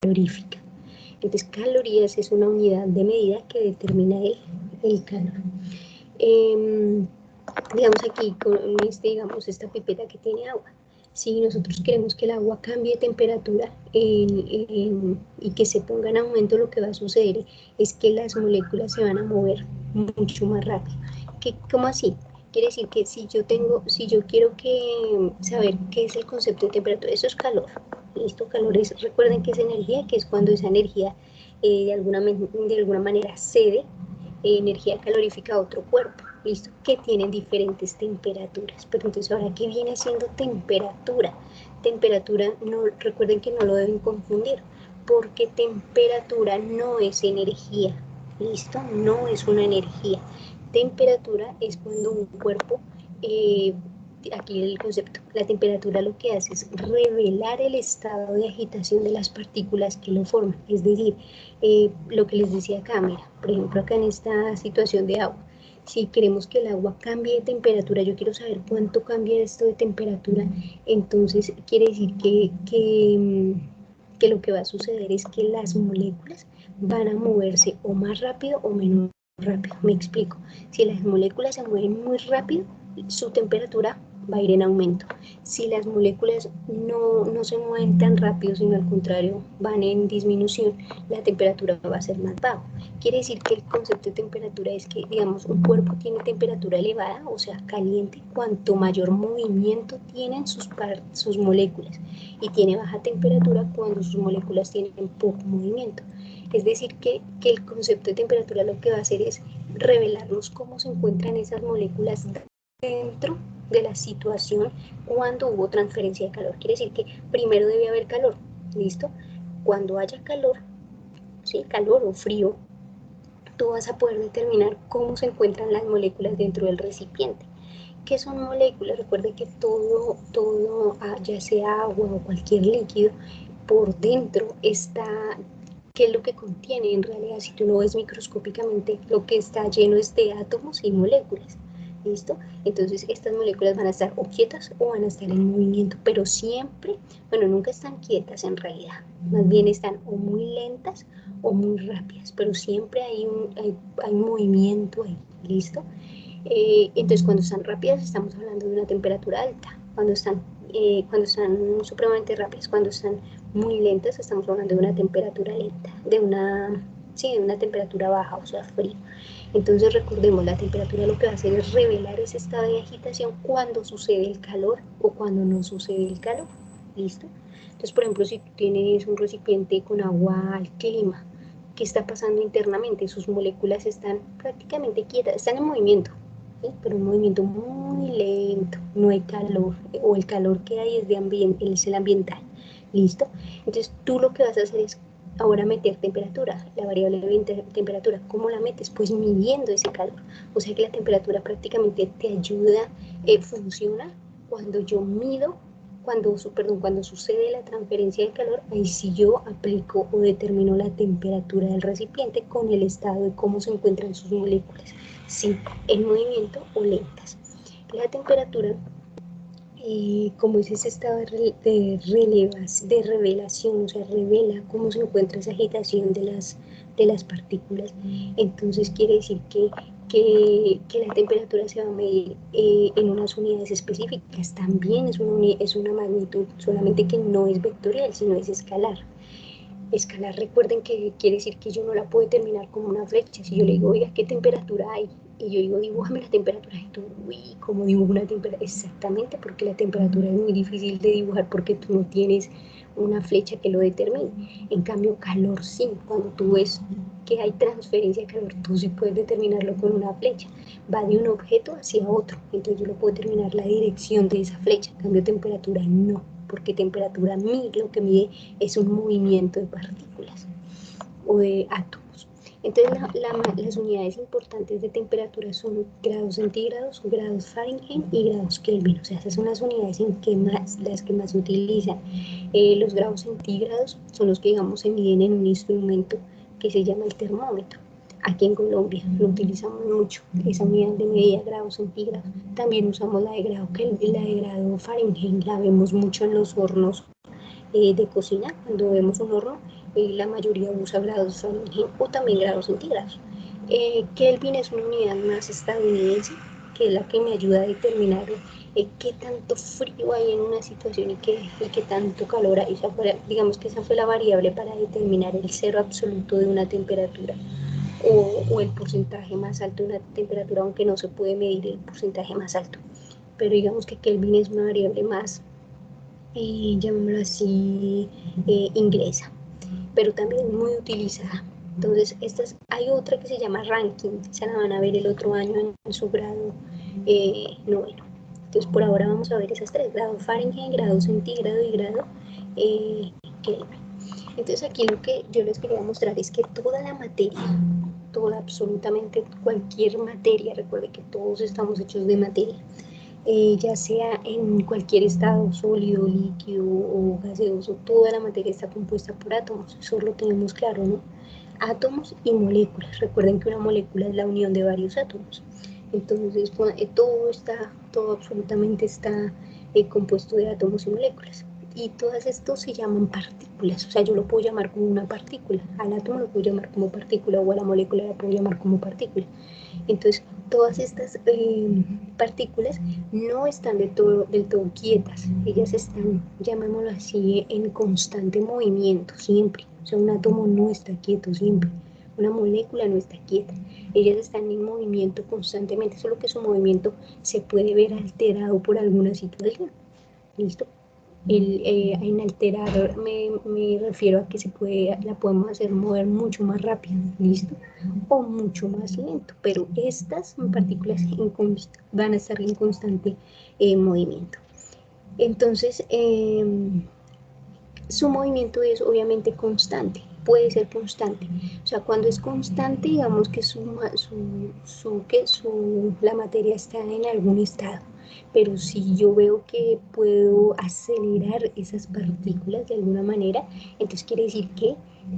calorífica. Entonces, calorías es una unidad de medida que determina el calor. Digamos aquí, con digamos, esta pipeta que tiene agua. Si nosotros queremos que el agua cambie de temperatura y que se ponga en aumento, lo que va a suceder es que las moléculas se van a mover mucho más rápido. ¿Cómo así? Quiere decir que si yo quiero saber qué es el concepto de temperatura, eso es calor. Listo, calor es, recuerden que es energía, que es cuando esa energía de alguna manera cede energía calorífica a otro cuerpo, ¿listo? Que tienen diferentes temperaturas. Pero entonces, ahora, ¿qué viene siendo temperatura? Temperatura, no, recuerden que no lo deben confundir, porque temperatura no es energía, ¿listo? No es una energía. Temperatura es cuando un cuerpo, aquí el concepto, la temperatura lo que hace es revelar el estado de agitación de las partículas que lo forman, es decir, lo que les decía acá, mira, por ejemplo acá en esta situación de agua, si queremos que el agua cambie de temperatura, yo quiero saber cuánto cambia esto de temperatura, entonces quiere decir que lo que va a suceder es que las moléculas van a moverse o más rápido o menos rápido. Me explico. Si las moléculas se mueven muy rápido, su temperatura va a ir en aumento. Si las moléculas no se mueven tan rápido, sino al contrario, van en disminución, la temperatura va a ser más baja. Quiere decir que el concepto de temperatura es que, digamos, un cuerpo tiene temperatura elevada, o sea, caliente, cuanto mayor movimiento tienen sus moléculas, y tiene baja temperatura cuando sus moléculas tienen poco movimiento. Es decir, que el concepto de temperatura lo que va a hacer es revelarnos cómo se encuentran esas moléculas dentro de la situación cuando hubo transferencia de calor. Quiere decir que primero debe haber calor, ¿listo? Cuando haya calor, ¿sí? Calor o frío, tú vas a poder determinar cómo se encuentran las moléculas dentro del recipiente. ¿Qué son moléculas? Recuerde que todo, ya sea agua o cualquier líquido, por dentro está, ¿qué es lo que contiene? En realidad, si tú lo ves microscópicamente, lo que está lleno es de átomos y moléculas. ¿Listo? Entonces, estas moléculas van a estar o quietas o van a estar en movimiento, pero siempre, bueno, nunca están quietas en realidad, más bien están o muy lentas o muy rápidas, pero siempre hay movimiento ahí, ¿listo? Entonces, cuando están rápidas, estamos hablando de una temperatura alta. Cuando están supremamente rápidas, cuando están muy lentas, estamos hablando de una temperatura lenta, de una temperatura baja, o sea, frío. Entonces, recordemos, la temperatura lo que va a hacer es revelar ese estado de agitación cuando sucede el calor o cuando no sucede el calor. ¿Listo? Entonces, por ejemplo, si tú tienes un recipiente con agua al clima, ¿qué está pasando internamente? Sus moléculas están prácticamente quietas, están en movimiento, ¿sí? Pero un movimiento muy lento, no hay calor, o el calor que hay es el ambiental. ¿Listo? Entonces, tú lo que vas a hacer es ahora meter temperatura, la variable de temperatura. ¿Cómo la metes? Pues midiendo ese calor. O sea que la temperatura prácticamente te ayuda, funciona cuando yo mido, cuando sucede la transferencia de calor, ahí sí yo aplico o determino la temperatura del recipiente con el estado de cómo se encuentran sus moléculas, si en movimiento o lentas. La temperatura, como es ese estado de revelación, o sea, revela cómo se encuentra esa agitación de las partículas. Entonces quiere decir que la temperatura se va a medir en unas unidades específicas. También es una magnitud, solamente que no es vectorial, sino es escalar. Escalar, recuerden que quiere decir que yo no la puedo determinar como una flecha. Si yo le digo, oiga, ¿qué temperatura hay? Y yo digo, dibújame la temperatura. Y tú, uy, ¿cómo dibujo una temperatura? Exactamente, porque la temperatura es muy difícil de dibujar porque tú no tienes una flecha que lo determine. En cambio, calor sí. Cuando tú ves que hay transferencia de calor, tú sí puedes determinarlo con una flecha. Va de un objeto hacia otro. Entonces yo lo puedo determinar la dirección de esa flecha. En cambio, temperatura no, porque temperatura lo que mide es un movimiento de partículas o de átomos. Entonces, las unidades importantes de temperatura son grados centígrados, grados Fahrenheit y grados Kelvin. O sea, esas son las unidades las que más se utilizan. Los grados centígrados son los que, digamos, se miden en un instrumento que se llama el termómetro. Aquí en Colombia lo utilizamos mucho, esa unidad de medida, grados centígrados. También usamos la de grado Kelvin, la de grado Fahrenheit, la vemos mucho en los hornos de cocina. Cuando vemos un horno, la mayoría usa grados Fahrenheit o también grados centígrados. Kelvin es una unidad más estadounidense, que es la que me ayuda a determinar qué tanto frío hay en una situación y qué tanto calor hay. O sea, digamos que esa fue la variable para determinar el cero absoluto de una temperatura o el porcentaje más alto de una temperatura, aunque no se puede medir el porcentaje más alto. Pero digamos que Kelvin es una variable más, llamémoslo así, ingresa, pero también muy utilizada. Entonces, hay otra que se llama Rankine, se la van a ver el otro año en su grado noveno. Entonces, por ahora vamos a ver esas tres: grado Fahrenheit, grado centígrado y grado Kelvin. Entonces, aquí lo que yo les quería mostrar es que toda la materia, toda, absolutamente cualquier materia, recuerde que todos estamos hechos de materia, ya sea en cualquier estado sólido, líquido o gaseoso, toda la materia está compuesta por átomos, eso lo tenemos claro, ¿no? Átomos y moléculas. Recuerden que una molécula es la unión de varios átomos. Entonces, todo absolutamente está compuesto de átomos y moléculas. Y todas estos se llaman partículas, o sea, yo lo puedo llamar como una partícula, al átomo lo puedo llamar como partícula o a la molécula la puedo llamar como partícula. Entonces, todas estas partículas no están del todo quietas, ellas están, llamémoslo así, en constante movimiento siempre. O sea, un átomo no está quieto siempre, una molécula no está quieta, ellas están en movimiento constantemente, solo que su movimiento se puede ver alterado por alguna situación. ¿Listo? En alterar me refiero a que la podemos hacer mover mucho más rápido, ¿listo? O mucho más lento, pero estas partículas van a estar en constante movimiento. Entonces, su movimiento es obviamente constante, puede ser constante. O sea, cuando es constante, digamos que la materia está en algún estado. Pero si yo veo que puedo acelerar esas partículas de alguna manera, entonces quiere decir que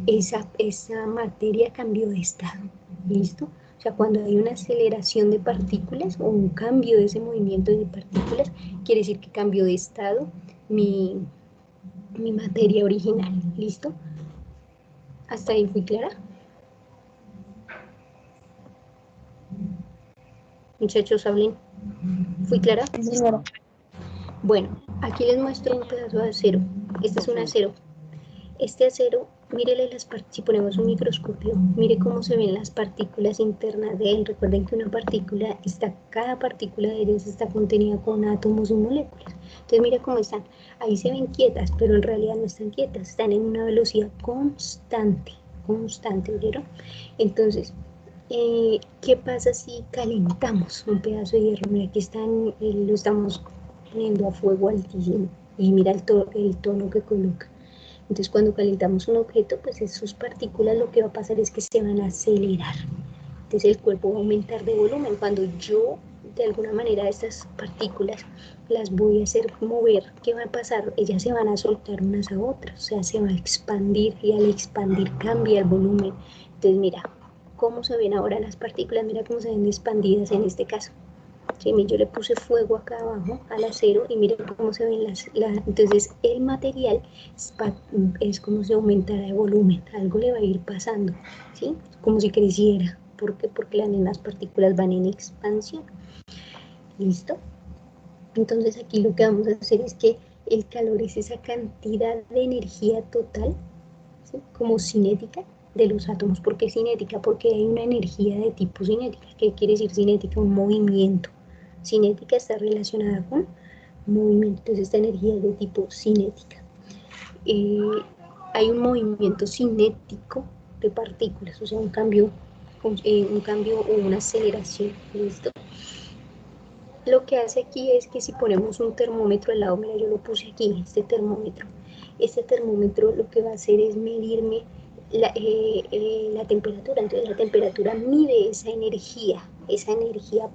esa materia cambió de estado. ¿Listo? O sea, cuando hay una aceleración de partículas o un cambio de ese movimiento de partículas, quiere decir que cambió de estado mi materia original. ¿Listo? ¿Hasta ahí fui clara? Muchachos, hablen. ¿Fui clara? Sí, señora. Bueno, aquí les muestro un pedazo de acero. Este es un acero. Este acero, mírele si ponemos un microscopio, mire cómo se ven las partículas internas de él. Recuerden que una partícula cada partícula de ellas está contenida con átomos y moléculas. Entonces mira cómo están. Ahí se ven quietas, pero en realidad no están quietas, están en una velocidad constante, ¿oyeron? Entonces, ¿qué pasa si calentamos un pedazo de hierro? Mira, aquí lo estamos poniendo a fuego altísimo y mira el tono que coloca. Entonces, cuando calentamos un objeto, pues sus partículas lo que va a pasar es que se van a acelerar. Entonces, el cuerpo va a aumentar de volumen. Cuando yo, de alguna manera, estas partículas las voy a hacer mover, ¿qué va a pasar? Ellas se van a soltar unas a otras, o sea, se va a expandir y al expandir cambia el volumen. Entonces, mira, ¿cómo se ven ahora las partículas? Mira cómo se ven expandidas en este caso. Sí, yo le puse fuego acá abajo al acero y miren cómo se ven entonces el material es como si aumentara de volumen, algo le va a ir pasando, ¿sí? Como si creciera. ¿Por qué? Porque las mismas partículas van en expansión. ¿Listo? Entonces aquí lo que vamos a hacer es que el calor es esa cantidad de energía total, ¿sí? Como cinética de los átomos. ¿Por qué cinética? Porque hay una energía de tipo cinética. ¿Qué quiere decir cinética? Un movimiento. Cinética está relacionada con movimiento, entonces esta energía es de tipo cinética. Hay un movimiento cinético de partículas, o sea, un cambio o una aceleración. ¿Listo? Lo que hace aquí es que si ponemos un termómetro al lado, mira, yo lo puse aquí, este termómetro lo que va a hacer es medirme la temperatura. Entonces la temperatura mide esa energía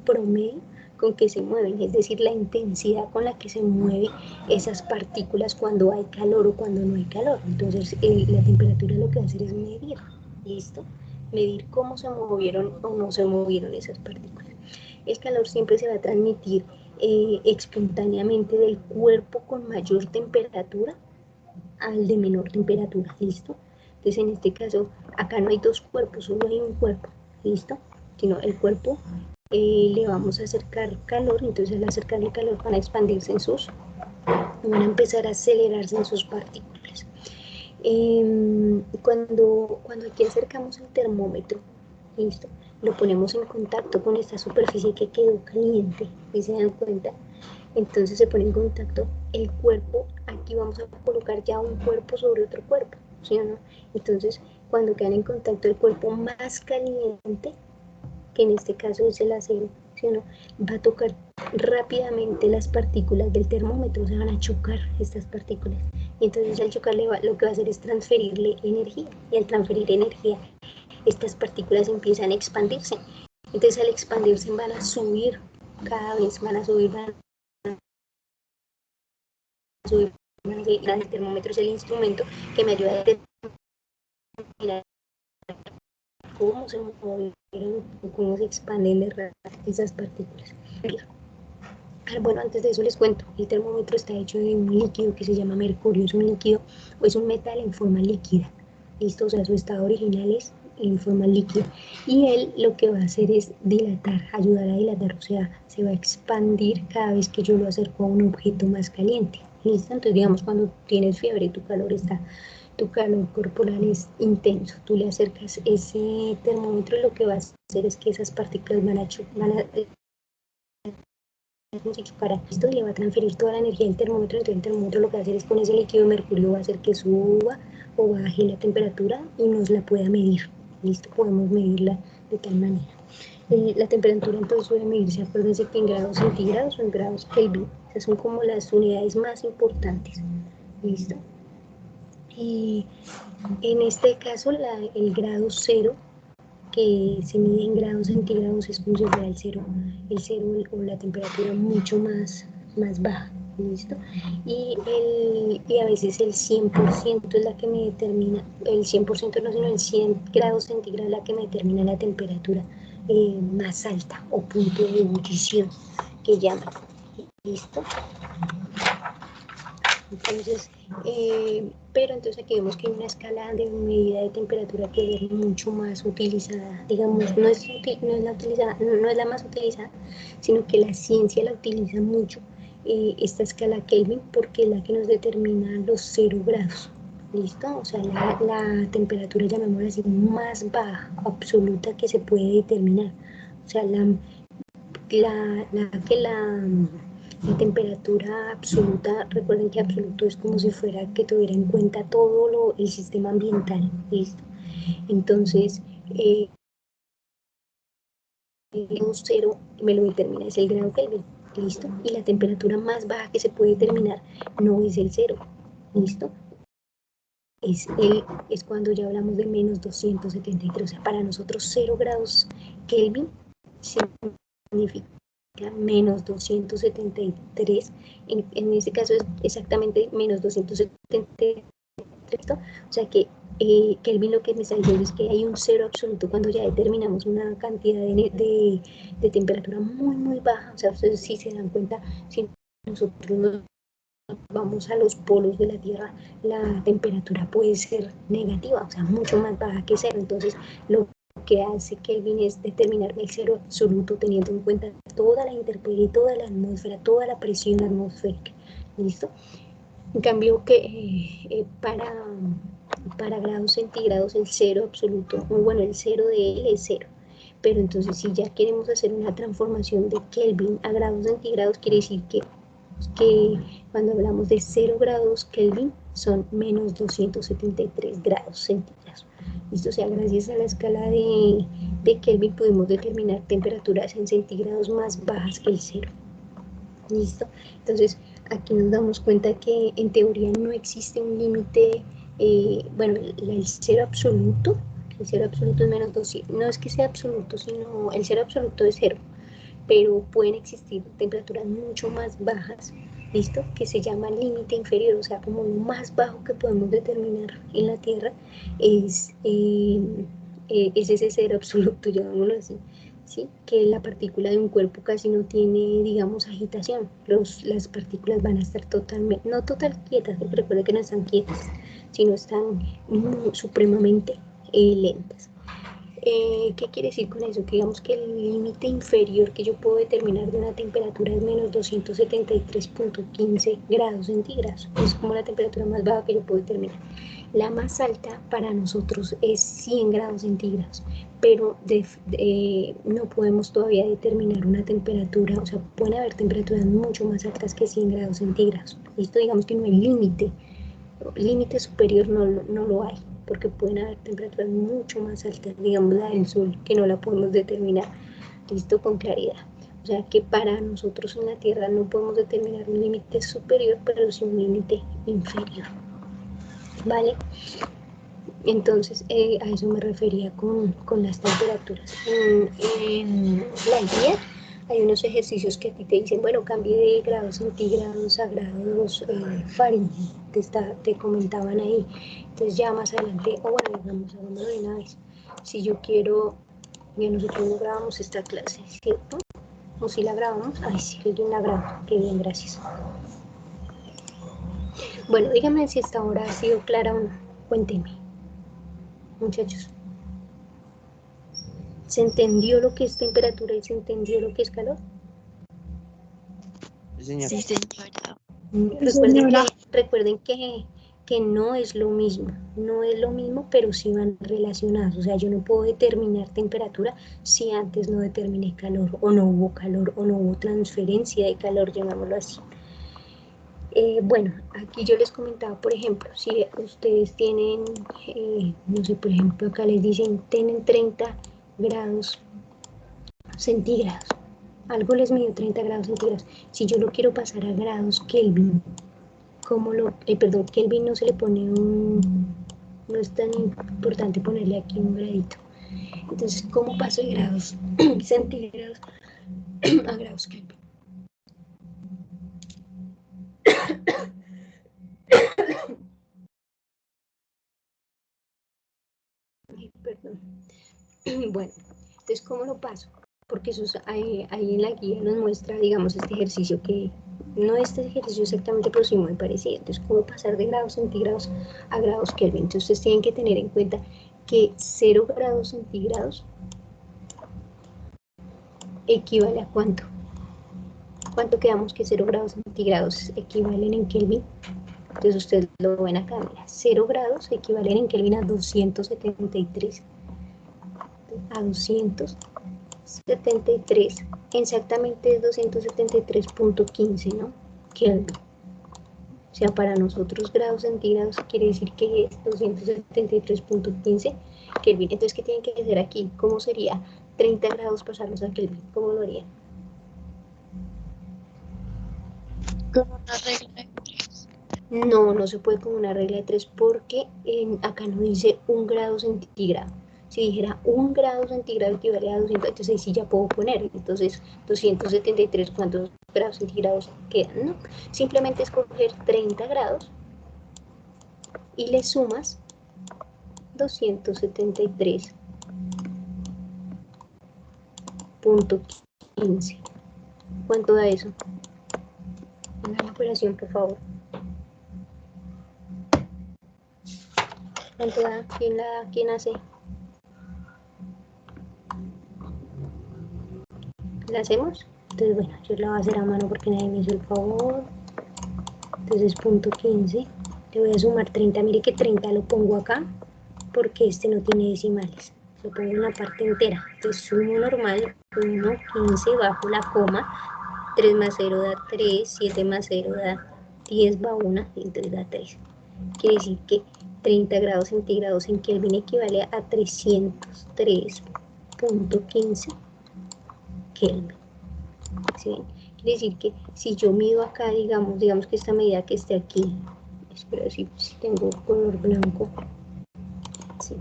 promedio con que se mueven, es decir, la intensidad con la que se mueven esas partículas cuando hay calor o cuando no hay calor. Entonces la temperatura lo que va a hacer es medir, ¿listo? Medir cómo se movieron o no se movieron esas partículas. El calor siempre se va a transmitir espontáneamente del cuerpo con mayor temperatura al de menor temperatura, ¿listo? Entonces, en este caso, acá no hay dos cuerpos, solo hay un cuerpo, ¿listo? Sino el cuerpo le vamos a acercar calor, entonces al acercarle calor van a expandirse van a empezar a acelerarse en sus partículas. Cuando aquí acercamos el termómetro, ¿listo? Lo ponemos en contacto con esta superficie que quedó caliente, y se dan cuenta, entonces se pone en contacto el cuerpo, aquí vamos a colocar ya un cuerpo sobre otro cuerpo, ¿sí o no? Entonces, cuando quedan en contacto el cuerpo más caliente, que en este caso es el acero, ¿sí o no? Va a tocar rápidamente las partículas del termómetro, se van a chocar estas partículas. Y entonces al chocarle lo que va a hacer es transferirle energía, y al transferir energía, estas partículas empiezan a expandirse. Entonces al expandirse van a subir, cada vez van a subir, van a subir. El termómetro es el instrumento que me ayuda a determinar cómo se movieron, cómo se expanden esas partículas. Bueno, antes de eso les cuento, el termómetro está hecho de un líquido que se llama mercurio, es un líquido o es un metal en forma líquida, ¿listo? O sea, su estado original es en forma líquida, y él lo que va a hacer es dilatar, ayudar a dilatar, o sea, se va a expandir cada vez que yo lo acerco a un objeto más caliente, ¿listo? Entonces, digamos, cuando tienes fiebre, tu calor corporal es intenso, tú le acercas ese termómetro y lo que va a hacer es que esas partículas van a para esto le va a transferir toda la energía del termómetro, entonces el termómetro lo que va a hacer es con ese líquido de mercurio va a hacer que suba o baje la temperatura y nos la pueda medir, listo, podemos medirla de tal manera. La temperatura entonces puede medirse, acuérdense que en grados centígrados o en grados Kelvin, esas son como las unidades más importantes, listo. Y en este caso el grado cero, que se mide en grados centígrados, es como si fuera el cero o la temperatura mucho más baja, ¿listo? Y a veces el 100% es la que me determina, el 100% no, sino el 100 grados centígrados la que me determina la temperatura más alta o punto de ebullición que llaman, ¿listo? Entonces, pero entonces aquí vemos que hay una escala de medida de temperatura que es mucho más utilizada, digamos, no es la más utilizada, sino que la ciencia la utiliza mucho, esta escala Kelvin, porque es la que nos determina los 0 grados, ¿listo? O sea, la temperatura, llamémosla así, más baja, absoluta que se puede determinar, o sea, la temperatura absoluta, recuerden que absoluto es como si fuera que tuviera en cuenta todo el sistema ambiental, ¿listo? Entonces, el 0 me lo determina, es el grado Kelvin, ¿listo? Y la temperatura más baja que se puede determinar no es el 0, ¿listo? Es cuando ya hablamos de menos 273, o sea, para nosotros 0 grados Kelvin significa menos 273, en este caso es exactamente menos 273, o sea que Kelvin lo que me está diciendo es que hay un cero absoluto cuando ya determinamos una cantidad de temperatura muy baja, o sea, ustedes sí se dan cuenta, si nosotros nos vamos a los polos de la Tierra, la temperatura puede ser negativa, o sea, mucho más baja que cero, entonces lo que hace Kelvin es determinarme el cero absoluto teniendo en cuenta toda la intemperie, toda la atmósfera, toda la presión atmosférica, ¿listo? En cambio que para grados centígrados el cero absoluto, bueno, el cero de él es cero, pero entonces si ya queremos hacer una transformación de Kelvin a grados centígrados, quiere decir que cuando hablamos de 0 grados Kelvin son menos 273 grados centígrados. Esto, o sea, gracias a la escala de Kelvin pudimos determinar temperaturas en centígrados más bajas que el cero. ¿Listo? Entonces, aquí nos damos cuenta que en teoría no existe un límite, bueno, el cero absoluto es menos 200, no es que sea absoluto, sino el cero absoluto es cero, pero pueden existir temperaturas mucho más bajas, ¿listo? Que se llama límite inferior, o sea, como lo más bajo que podemos determinar en la Tierra es ese cero absoluto, llamémoslo así, ¿sí? Que la partícula de un cuerpo casi no tiene, digamos, agitación, las partículas van a estar totalmente, no total quietas, porque recuerden que no están quietas, sino están supremamente lentas. ¿Qué quiere decir con eso? Que digamos que el límite inferior que yo puedo determinar de una temperatura es menos 273.15 grados centígrados. Es como la temperatura más baja que yo puedo determinar. La más alta para nosotros es 100 grados centígrados, pero no podemos todavía determinar una temperatura, o sea, pueden haber temperaturas mucho más altas que 100 grados centígrados. Esto digamos que no hay límite. Límite superior no lo hay, porque pueden haber temperaturas mucho más altas, digamos la del Sol, que no la podemos determinar, listo, con claridad. O sea que para nosotros en la Tierra no podemos determinar un límite superior, pero sí un límite inferior, ¿vale? Entonces, a eso me refería con las temperaturas. En la guía hay unos ejercicios que a ti te dicen, bueno, cambie de grados centígrados a grados Fahrenheit, te comentaban ahí. Entonces ya más adelante, o bueno, hagámoslo de una vez. Si yo quiero, ya nosotros no grabamos esta clase, ¿cierto? O si la grabamos, ay, sí, alguien la graba, qué bien, gracias. Bueno, díganme si esta hora ha sido clara o no, cuéntenme, muchachos. ¿Se entendió lo que es temperatura y se entendió lo que es calor? Sí, señora. Recuerden que no es lo mismo, pero sí van relacionados. O sea, yo no puedo determinar temperatura si antes no determiné calor, o no hubo transferencia de calor, llamémoslo así. Bueno, aquí yo les comentaba, por ejemplo, si ustedes tienen, no sé, por ejemplo, acá les dicen, tienen 30 grados centígrados. Algo les midió 30 grados centígrados. Si yo lo quiero pasar a grados Kelvin, perdón, Kelvin no se le pone no es tan importante ponerle aquí un gradito. Entonces, ¿cómo paso de grados centígrados a grados Kelvin? Ay, perdón. Bueno, entonces, ¿cómo lo paso? Porque eso ahí en la guía nos muestra, digamos, este ejercicio que no este ejercicio exactamente, pero sí muy parecido. Entonces, ¿cómo pasar de grados centígrados a grados Kelvin? Entonces, ustedes tienen que tener en cuenta que 0 grados centígrados equivale a ¿cuánto? ¿Cuánto quedamos que 0 grados centígrados equivalen en Kelvin? Entonces, ustedes lo ven acá, mira, 0 grados equivalen en Kelvin a 273. A 273, exactamente es 273.15, ¿no? Kelvin. O sea, para nosotros grados centígrados quiere decir que es 273.15 Kelvin. Entonces, ¿qué tienen que hacer aquí? ¿Cómo sería 30 grados pasarlos a Kelvin? ¿Cómo lo harían? Con una regla de 3. No se puede con una regla de 3 porque acá no dice 1 grado centígrado. Si dijera 1 grado centígrado equivale a 200, entonces ahí sí ya puedo poner. Entonces, 273, ¿cuántos grados centígrados quedan? No, simplemente escoger 30 grados y le sumas 273.15. ¿Cuánto da eso? Hagan la operación, por favor. ¿Cuánto da? ¿Quién hace? ¿La hacemos? Entonces, bueno, yo la voy a hacer a mano porque nadie me hizo el favor. Entonces, punto 15. Le voy a sumar 30. Mire que 30 lo pongo acá porque este no tiene decimales. Lo pongo en la parte entera. Entonces, sumo normal, 1, 15, bajo la coma. 3 más 0 da 3, 7 más 0 da 10, va 1, y entonces da 3. Quiere decir que 30 grados centígrados en Kelvin equivale a 303.15 Kelvin. ¿Sí? Quiere decir que si yo mido acá, digamos que esta medida que esté aquí, espero si tengo color blanco, sí.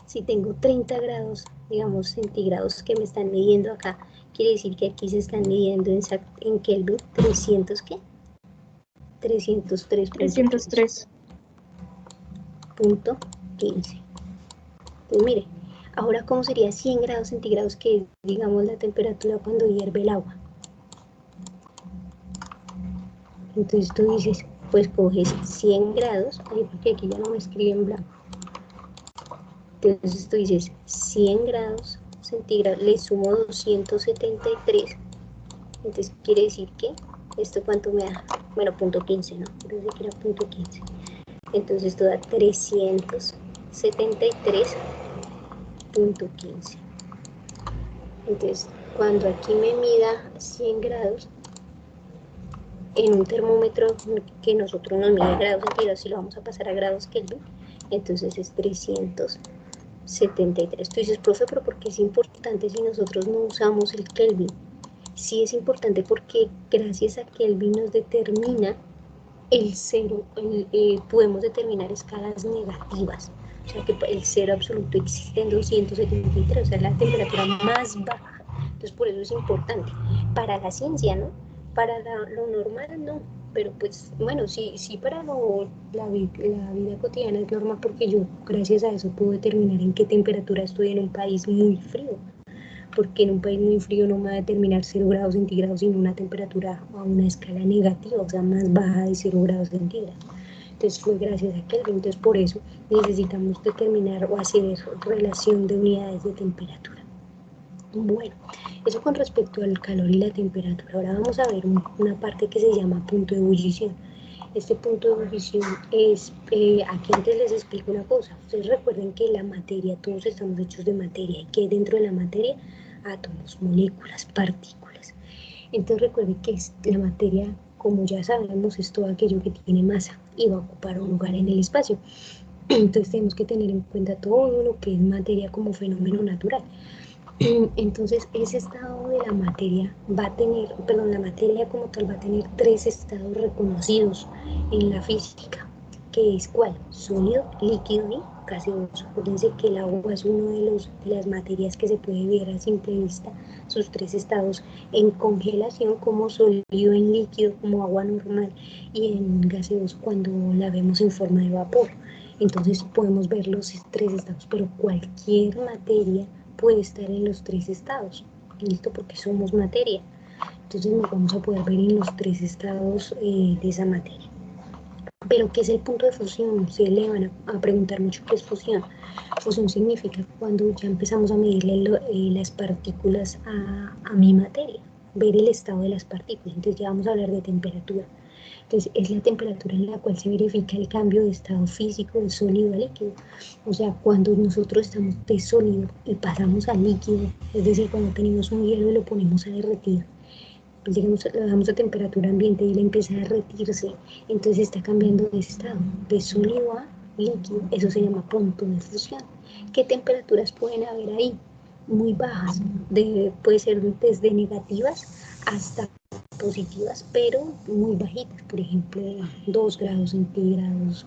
Si tengo 30 grados, digamos, centígrados que me están midiendo acá, quiere decir que aquí se están midiendo en Kelvin 300, ¿qué? 303.15. Entonces, mire, ahora, ¿cómo sería 100 grados centígrados, que es, digamos, la temperatura cuando hierve el agua? Entonces tú dices, pues coges 100 grados, porque aquí ya no me escribe en blanco. Entonces tú dices 100 grados centígrados, le sumo 273, entonces quiere decir que esto cuánto me da, bueno, punto 15, ¿no? Entonces que era punto 15. Entonces esto da 373.15. Entonces, cuando aquí me mida 100 grados, en un termómetro que nosotros nos mide grados centígrados, si lo vamos a pasar a grados Kelvin, entonces es 373. Tú dices, profe, pero ¿por qué es importante si nosotros no usamos el Kelvin? Sí es importante porque gracias a Kelvin nos determina el cero, podemos determinar escalas negativas. O sea que el cero absoluto existe en 273, o sea, la temperatura más baja. Entonces, por eso es importante. Para la ciencia, ¿no? Para lo normal, no. Pero pues, bueno, sí para la vida cotidiana es normal porque yo, gracias a eso, puedo determinar en qué temperatura estoy en un país muy frío. Porque en un país muy frío no me va a determinar 0 grados centígrados, sino una temperatura a una escala negativa, o sea, más baja de 0 grados centígrados. Entonces fue gracias a Kelvin, entonces por eso necesitamos determinar o hacer relación de unidades de temperatura. Bueno, eso con respecto al calor y la temperatura. Ahora vamos a ver una parte que se llama punto de ebullición. Este punto de ebullición es, aquí antes les explico una cosa. Ustedes recuerden que la materia, todos estamos hechos de materia y que dentro de la materia, átomos, moléculas, partículas. Entonces recuerden que la materia, como ya sabemos, es todo aquello que tiene masa y va a ocupar un lugar en el espacio. Entonces tenemos que tener en cuenta todo lo que es materia como fenómeno natural. Entonces ese estado de la materia va a tener, perdón, la materia como tal va a tener 3 estados reconocidos en la física, que es ¿cuál? Sólido, líquido y gaseoso. Acuérdense que el agua es uno de las materias que se puede ver a simple vista, sus 3 estados en congelación como sólido, en líquido como agua normal y en gaseoso cuando la vemos en forma de vapor. Entonces podemos ver los 3 estados, pero cualquier materia puede estar en los 3 estados, ¿listo? Porque somos materia. Entonces nos vamos a poder ver en los 3 estados de esa materia. Pero, ¿qué es el punto de fusión? Se le van a preguntar mucho qué es fusión. Fusión significa cuando ya empezamos a medirle las partículas a mi materia, ver el estado de las partículas. Entonces ya vamos a hablar de temperatura. Entonces, es la temperatura en la cual se verifica el cambio de estado físico de sólido a líquido. O sea, cuando nosotros estamos de sólido y pasamos a líquido, es decir, cuando tenemos un hielo y lo ponemos a derretir, pues digamos, lo damos a temperatura ambiente y él empieza a derretirse, entonces está cambiando de estado, de sólido a líquido. Eso se llama punto de fusión. ¿Qué temperaturas pueden haber ahí? Muy bajas, puede ser desde negativas hasta positivas, pero muy bajitas, por ejemplo, 2 grados centígrados.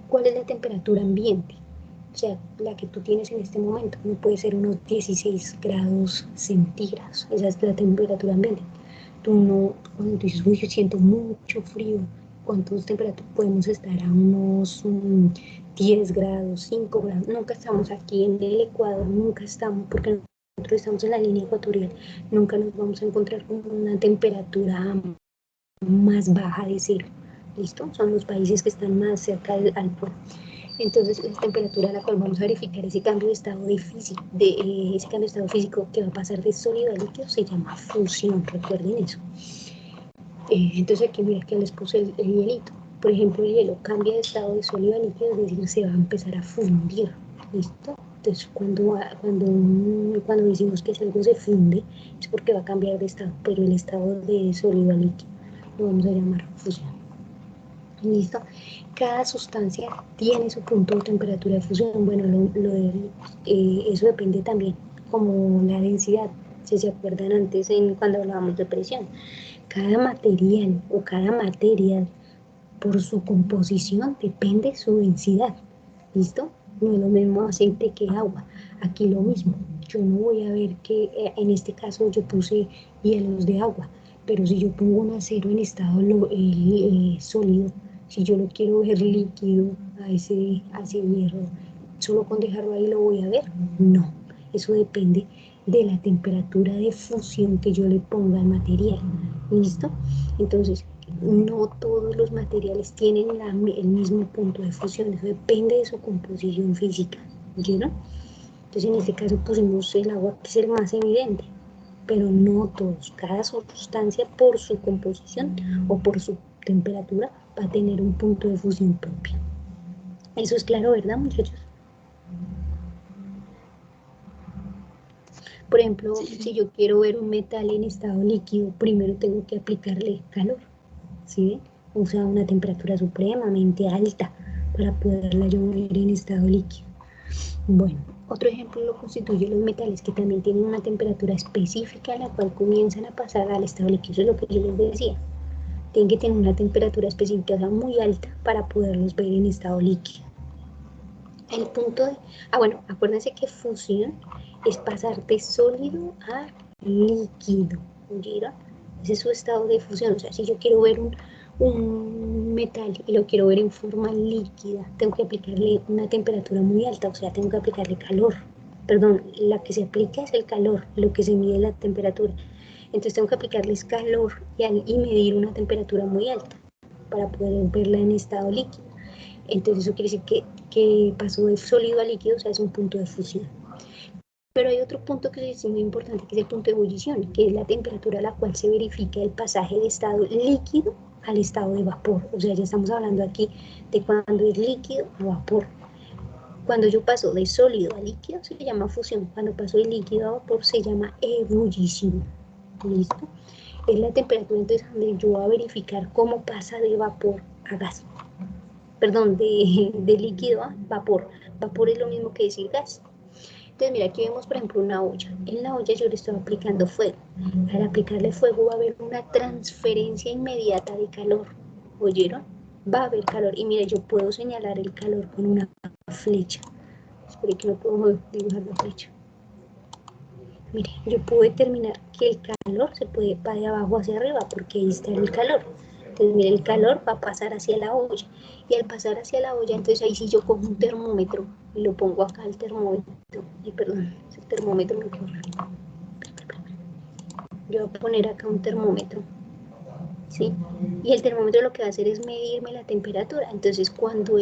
¿Cuál es la temperatura ambiente? O sea, la que tú tienes en este momento, no puede ser unos 16 grados centígrados, esa es la temperatura ambiente. Tú no, cuando tú dices, uy, yo siento mucho frío, ¿cuántos temperaturas podemos estar? A unos 10 grados, 5 grados, nunca estamos aquí en el Ecuador, nunca estamos, porque nosotros estamos en la línea ecuatorial, nunca nos vamos a encontrar con una temperatura más baja de cero. ¿Listo? Son los países que están más cerca al polo. Entonces, la temperatura a la cual vamos a verificar ese cambio de estado ese cambio de estado físico que va a pasar de sólido a líquido se llama fusión, recuerden eso. Entonces aquí mira que les puse el hielito. Por ejemplo, el hielo cambia de estado de sólido a líquido, es decir, se va a empezar a fundir. ¿Listo? Entonces, cuando decimos que algo se funde, es porque va a cambiar de estado, pero el estado de sólido a líquido lo vamos a llamar fusión. ¿Listo? Cada sustancia tiene su punto de temperatura de fusión. Bueno, eso depende también, como la densidad, si se acuerdan antes cuando hablábamos de presión. Cada material o cada materia, por su composición, depende su densidad. ¿Listo? No es lo mismo aceite que agua. Aquí lo mismo. Yo no voy a ver que en este caso yo puse hielos de agua, pero si yo pongo un acero en estado sólido, si yo lo quiero ver líquido a ese hierro, solo con dejarlo ahí lo voy a ver. No, eso depende de la temperatura de fusión que yo le ponga al material. ¿Listo? Entonces, no todos los materiales tienen el mismo punto de fusión, eso depende de su composición física, ¿no? Entonces en este caso pusimos el agua, que es el más evidente, pero no todos, cada sustancia por su composición o por su temperatura va a tener un punto de fusión propio. Eso es claro, ¿verdad, muchachos? Por ejemplo, si yo quiero ver un metal en estado líquido, primero tengo que aplicarle calor, ¿sí? O sea, una temperatura supremamente alta para poderla yo ver en estado líquido. Bueno, otro ejemplo lo constituyen los metales que también tienen una temperatura específica en la cual comienzan a pasar al estado líquido. Eso es lo que yo les decía. Tienen que tener una temperatura específica, o sea, muy alta para poderlos ver en estado líquido. El punto de... bueno, acuérdense que fusión es pasar de sólido a líquido. ¿Oyeron? Ese es su estado de fusión. O sea, si yo quiero ver un metal y lo quiero ver en forma líquida, tengo que aplicarle una temperatura muy alta, o sea, tengo que aplicarle calor. Perdón, la que se aplica es el calor, lo que se mide es la temperatura. Entonces tengo que aplicarles calor y medir una temperatura muy alta para poder verla en estado líquido. Entonces eso quiere decir que pasó de sólido a líquido, o sea, es un punto de fusión. Pero hay otro punto que es muy importante, que es el punto de ebullición, que es la temperatura a la cual se verifica el pasaje de estado líquido al estado de vapor. O sea, ya estamos hablando aquí de cuando es líquido a vapor. Cuando yo paso de sólido a líquido se llama fusión. Cuando paso de líquido a vapor se llama ebullición. ¿Listo? Es la temperatura entonces donde yo voy a verificar cómo pasa de vapor a gas. Perdón, de líquido a vapor. Vapor es lo mismo que decir gas. Entonces, mira, aquí vemos, por ejemplo, una olla. En la olla yo le estoy aplicando fuego. Al aplicarle fuego va a haber una transferencia inmediata de calor. ¿Oyeron? Va a haber calor. Y mira, yo puedo señalar el calor con una flecha. Espero que no puedo dibujar la flecha. Mire, yo puedo determinar que el calor se puede va de abajo hacia arriba porque ahí está el calor. Entonces, mire, el calor va a pasar hacia la olla. Y al pasar hacia la olla, entonces ahí sí yo cojo un termómetro y lo pongo acá el termómetro. Ay, perdón, ese termómetro no quiero. Yo voy a poner acá un termómetro. ¿Sí? Y el termómetro lo que va a hacer es medirme la temperatura. Entonces, cuando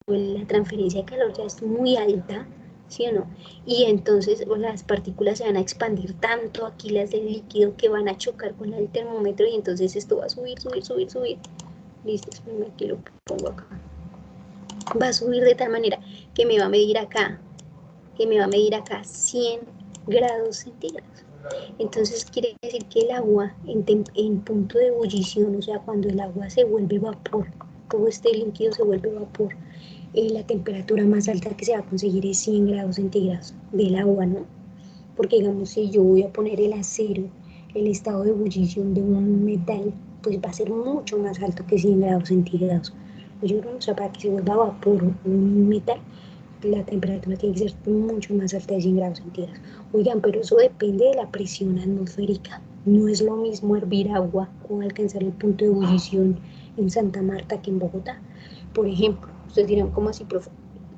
la transferencia de calor ya es muy alta, ¿sí o no? Y entonces las partículas se van a expandir tanto aquí las del líquido que van a chocar con el termómetro y entonces esto va a subir, subir, subir, subir. Listo, espérame, aquí lo pongo acá. Va a subir de tal manera que me va a medir acá, 100 grados centígrados. Entonces quiere decir que el agua en punto de ebullición, o sea, cuando el agua se vuelve vapor, todo este líquido se vuelve vapor, la temperatura más alta que se va a conseguir es 100 grados centígrados del agua, ¿no? Porque digamos, si yo voy a poner el acero, el estado de ebullición de un metal, pues va a ser mucho más alto que 100 grados centígrados. Yo creo, o sea, para que se vuelva vapor un metal, la temperatura tiene que ser mucho más alta de 100 grados centígrados. Oigan, pero eso depende de la presión atmosférica. No es lo mismo hervir agua o alcanzar el punto de ebullición en Santa Marta que en Bogotá. Por ejemplo, ustedes dirán, ¿cómo así, profe?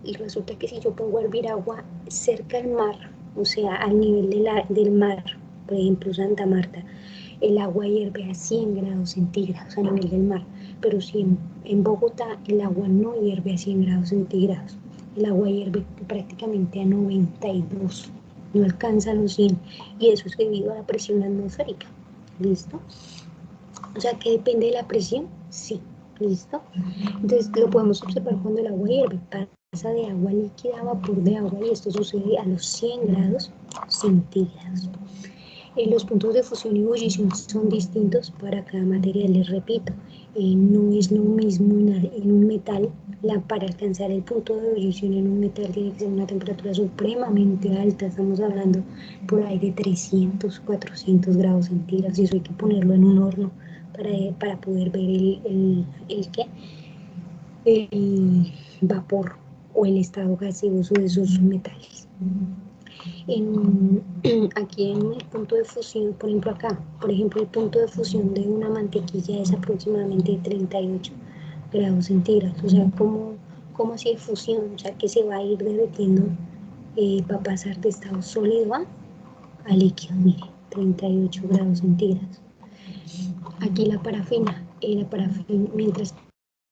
Y resulta que si yo pongo a hervir agua cerca al mar, o sea, al nivel del mar, por ejemplo, Santa Marta, el agua hierve a 100 grados centígrados a nivel del mar. Pero si en Bogotá el agua no hierve a 100 grados centígrados, el agua hierve prácticamente a 92, no alcanza los 100, y eso es debido a la presión atmosférica. ¿Listo? O sea, que depende de la presión, sí. ¿Listo? Entonces lo podemos observar cuando el agua hierve, pasa de agua líquida a vapor de agua, y esto sucede a los 100 grados centígrados. Los puntos de fusión y ebullición son distintos para cada material, les repito, no es lo mismo en un metal, para alcanzar el punto de ebullición en un metal tiene que ser una temperatura supremamente alta, estamos hablando por ahí de 300, 400 grados centígrados, y eso hay que ponerlo en un horno para poder ver el vapor o el estado gaseoso de esos metales. Aquí en el punto de fusión, por ejemplo acá, el punto de fusión de una mantequilla es aproximadamente 38 grados centígrados, o sea, como si de fusión, o sea, que se va a ir derritiendo, va a pasar de estado sólido a líquido, mire, 38 grados centígrados. Aquí la parafina, mientras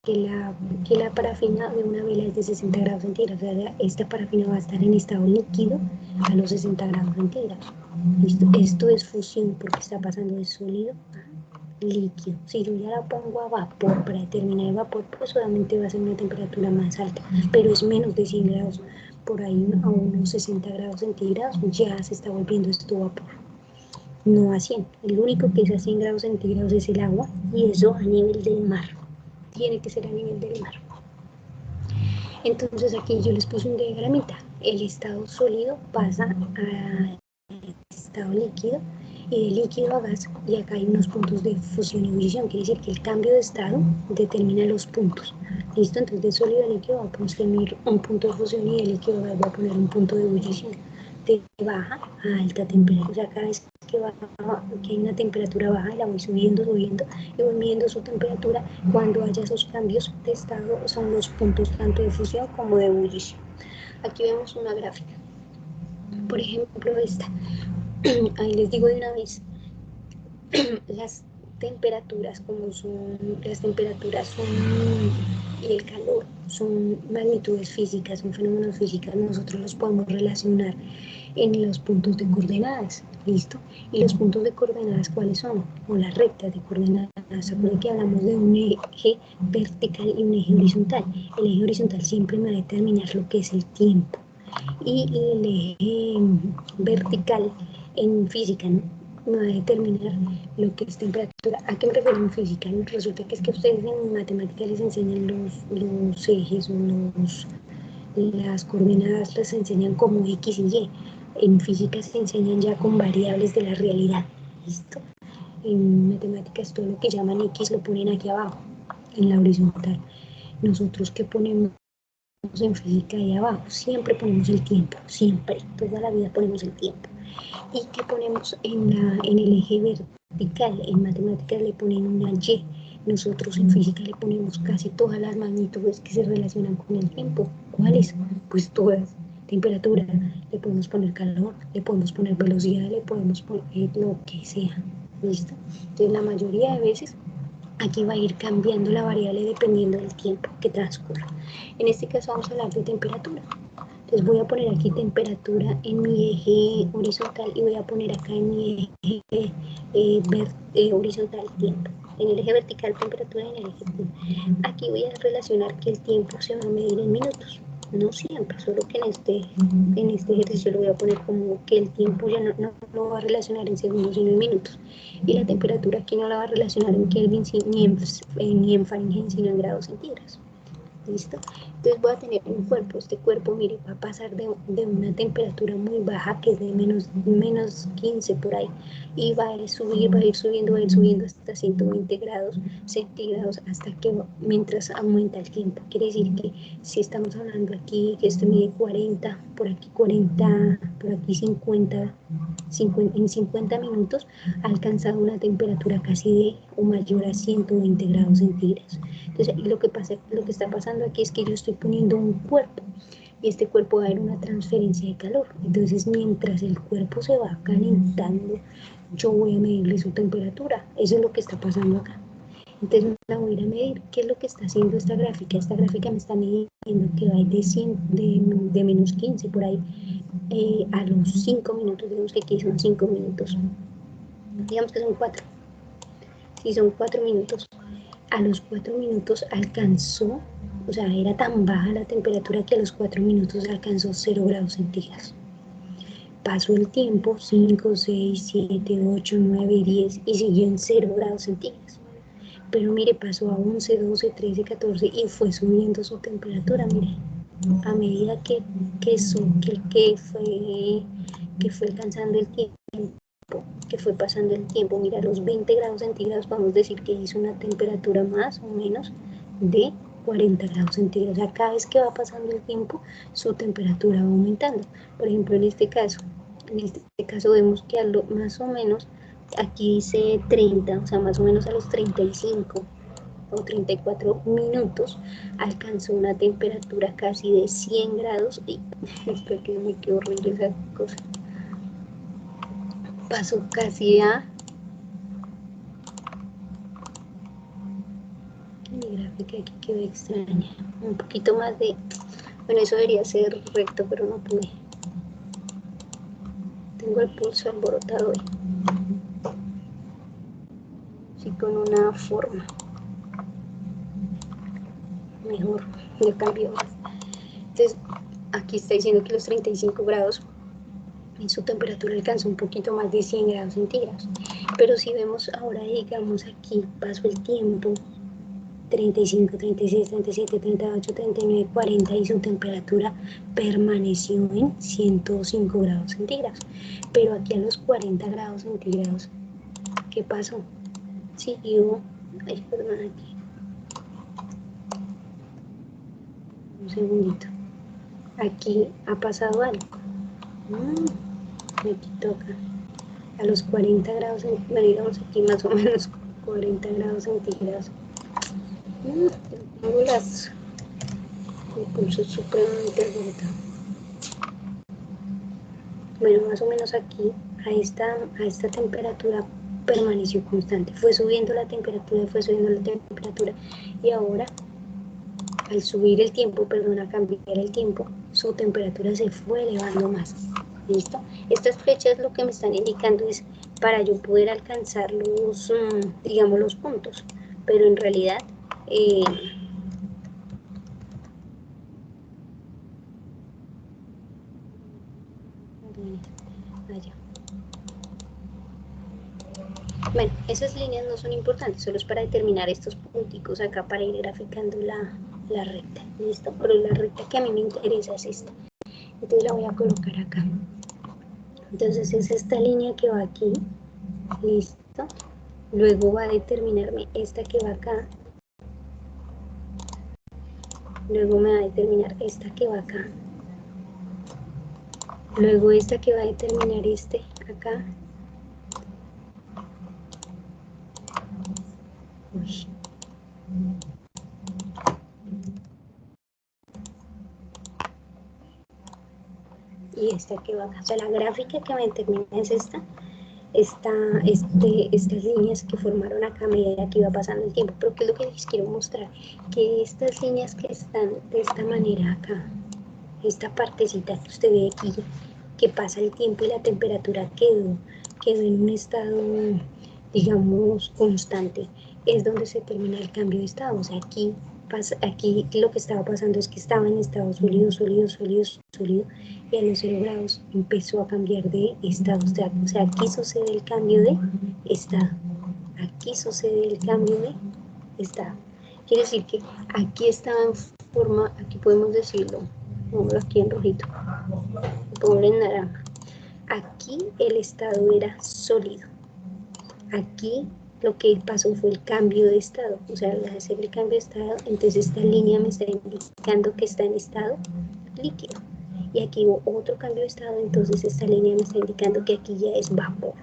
que la parafina de una vela es de 60 grados centígrados. O sea, esta parafina va a estar en estado líquido a los 60 grados centígrados. ¿Listo? Esto es fusión porque está pasando de sólido a líquido. Si yo ya la pongo a vapor para determinar el vapor, pues solamente va a ser una temperatura más alta, pero es menos de 100 grados. Por ahí a unos 60 grados centígrados ya se está volviendo esto vapor. No a 100. El único que es a 100 grados centígrados es el agua, y eso a nivel del mar. Tiene que ser a nivel del mar. Entonces aquí yo les puse un diagramita. El estado sólido pasa a estado líquido y de líquido a gas, y acá hay unos puntos de fusión y ebullición. Quiere decir que el cambio de estado determina los puntos. ¿Listo? Entonces de sólido a líquido va a poner un punto de fusión y de líquido a gas va a poner un punto de ebullición. De baja a alta temperatura. O sea, cada vez que hay una temperatura baja, la voy subiendo y voy midiendo su temperatura. Cuando haya esos cambios de estado, son los puntos tanto de fusión como de ebullición. Aquí vemos una gráfica. Por ejemplo, esta. Ahí les digo de una vez, las temperaturas, como son, las temperaturas son, y el calor son magnitudes físicas, son fenómenos físicos, nosotros los podemos relacionar en los puntos de coordenadas, ¿listo? Y los puntos de coordenadas, ¿cuáles son? O las rectas de coordenadas. Acuérdense que hablamos de un eje vertical y un eje horizontal. El eje horizontal siempre me va a determinar lo que es el tiempo, y el eje vertical en física, ¿no?, me va a determinar lo que es temperatura. ¿A qué me refiero en física? Resulta que es que ustedes en matemáticas les enseñan los ejes o las coordenadas, las enseñan como X y Y. En física se enseñan ya con variables de la realidad. ¿Listo? En matemáticas todo lo que llaman X lo ponen aquí abajo, en la horizontal. Nosotros, ¿qué ponemos en física ahí abajo? Siempre ponemos el tiempo, siempre, toda la vida ponemos el tiempo. ¿Y qué ponemos en el eje vertical? En matemáticas le ponen una Y. Nosotros en física le ponemos casi todas las magnitudes que se relacionan con el tiempo. ¿Cuáles? Pues todas. Temperatura, le podemos poner calor, le podemos poner velocidad, le podemos poner lo que sea. ¿Listo? Entonces la mayoría de veces aquí va a ir cambiando la variable dependiendo del tiempo que transcurra. En este caso vamos a hablar de temperatura. Entonces voy a poner aquí temperatura en mi eje horizontal y voy a poner acá en mi eje horizontal tiempo. En el eje vertical temperatura y en el eje tiempo. Aquí voy a relacionar que el tiempo se va a medir en minutos. No siempre, solo que en este ejercicio lo voy a poner como que el tiempo ya no lo va a relacionar en segundos sino en minutos. Y la temperatura aquí no la va a relacionar en Kelvin ni en Fahrenheit sino en grados centígrados. ¿Listo? Entonces voy a tener un cuerpo. Este cuerpo, mire, va a pasar de una temperatura muy baja, que es de menos 15 por ahí, y va a ir subiendo hasta 120 grados centígrados, hasta que mientras aumenta el tiempo. Quiere decir que si estamos hablando aquí, que esto mide 40, por aquí 40, por aquí 50, en 50 minutos ha alcanzado una temperatura casi de o mayor a 120 grados centígrados. Entonces, lo que está pasando aquí es que yo estoy poniendo un cuerpo, y este cuerpo va a haber una transferencia de calor. Entonces, mientras el cuerpo se va calentando, yo voy a medirle su temperatura. Eso es lo que está pasando acá. Entonces la voy a ir a medir. ¿Qué es lo que está haciendo esta gráfica? Esta gráfica me está midiendo que va de menos 15 por ahí a los 5 minutos. Digamos que aquí son 5 minutos. Digamos que son 4. Si son 4 minutos, a los 4 minutos alcanzó, o sea, era tan baja la temperatura que a los 4 minutos alcanzó 0 grados centígrados. Pasó el tiempo, 5, 6, 7, 8, 9, 10 y siguió en 0 grados centígrados. Pero mire, pasó a 11, 12, 13, 14 y fue subiendo su temperatura, mire, a medida que fue alcanzando el tiempo, que fue pasando el tiempo. Mira, a los 20 grados centígrados vamos a decir que hizo una temperatura más o menos de 40 grados centígrados. O sea, cada vez que va pasando el tiempo, su temperatura va aumentando. Por ejemplo, en este caso vemos que más o menos, aquí dice 30, o sea, más o menos a los 35 o 34 minutos, alcanzó una temperatura casi de 100 grados. Y espero que me quede horrible esa cosa. Pasó casi a que aquí quedó extraña. Un poquito más de... Bueno, eso debería ser recto, pero no pude. Tengo el pulso alborotado hoy. Sí, con una forma. Mejor, yo cambio más. Entonces, aquí está diciendo que los 35 grados en su temperatura alcanza un poquito más de 100 grados centígrados. Pero si vemos ahora, digamos aquí, pasó el tiempo, 35, 36, 37, 38, 39, 40 y su temperatura permaneció en 105 grados centígrados. Pero aquí a los 40 grados centígrados, ¿qué pasó? Siguió, ay, perdón, aquí. Un segundito. Aquí ha pasado algo. Aquí toca. A los 40 grados, bueno, digamos aquí más o menos 40 grados centígrados. Tengo el pulso supremamente alborotado. Bueno, más o menos aquí, a esta temperatura permaneció constante. Fue subiendo la temperatura, y ahora, al subir el tiempo, perdón, a cambiar el tiempo, su temperatura se fue elevando más. ¿Listo? Estas flechas lo que me están indicando es para yo poder alcanzar los, digamos, los puntos, pero en realidad allá. Bueno, esas líneas no son importantes, solo es para determinar estos punticos acá para ir graficando la recta, ¿listo? Pero la recta que a mí me interesa es esta, entonces la voy a colocar acá. Entonces es esta línea que va aquí, ¿listo? Luego va a determinarme esta que va acá, luego me va a determinar esta que va acá, luego esta que va a determinar este acá. Uy. Y esta que va acá, o sea, la gráfica que me determina es esta. Estas líneas que formaron acá a medida que iba pasando el tiempo, pero ¿qué es lo que les quiero mostrar? Que estas líneas que están de esta manera acá, esta partecita que usted ve aquí, que pasa el tiempo y la temperatura quedó en un estado, digamos, constante, es donde se termina el cambio de estado. O sea, aquí lo que estaba pasando es que estaba en estado sólido, y a los 0 grados empezó a cambiar de estado. O sea, aquí sucede el cambio de estado. Aquí sucede el cambio de estado. Quiere decir que aquí estaba en forma, aquí podemos decirlo, pongo aquí en rojito, pongo en naranja. Aquí el estado era sólido. Aquí lo que pasó fue el cambio de estado. O sea, al hacer el cambio de estado, entonces esta línea me está indicando que está en estado líquido. Y aquí hubo otro cambio de estado, entonces esta línea me está indicando que aquí ya es vapor.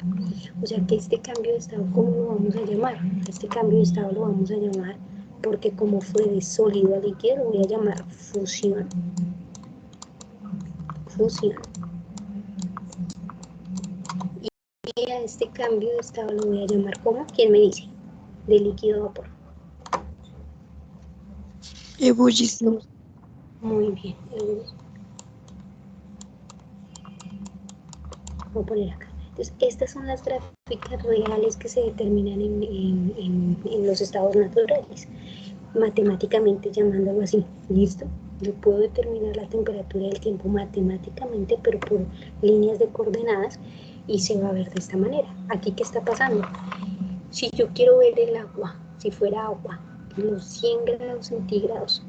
O sea que este cambio de estado, ¿cómo lo vamos a llamar? Este cambio de estado lo vamos a llamar, porque como fue de sólido a líquido, lo voy a llamar fusión. Fusión. Y a este cambio de estado lo voy a llamar como, ¿quién me dice? De líquido a vapor. Ebullición. Muy bien. Voy a poner acá. Entonces, estas son las gráficas reales que se determinan en los estados naturales, matemáticamente llamándolo así. ¿Listo? Yo puedo determinar la temperatura del tiempo matemáticamente, pero por líneas de coordenadas, y se va a ver de esta manera. Aquí, ¿qué está pasando? Si yo quiero ver el agua, si fuera agua, los 100 grados centígrados,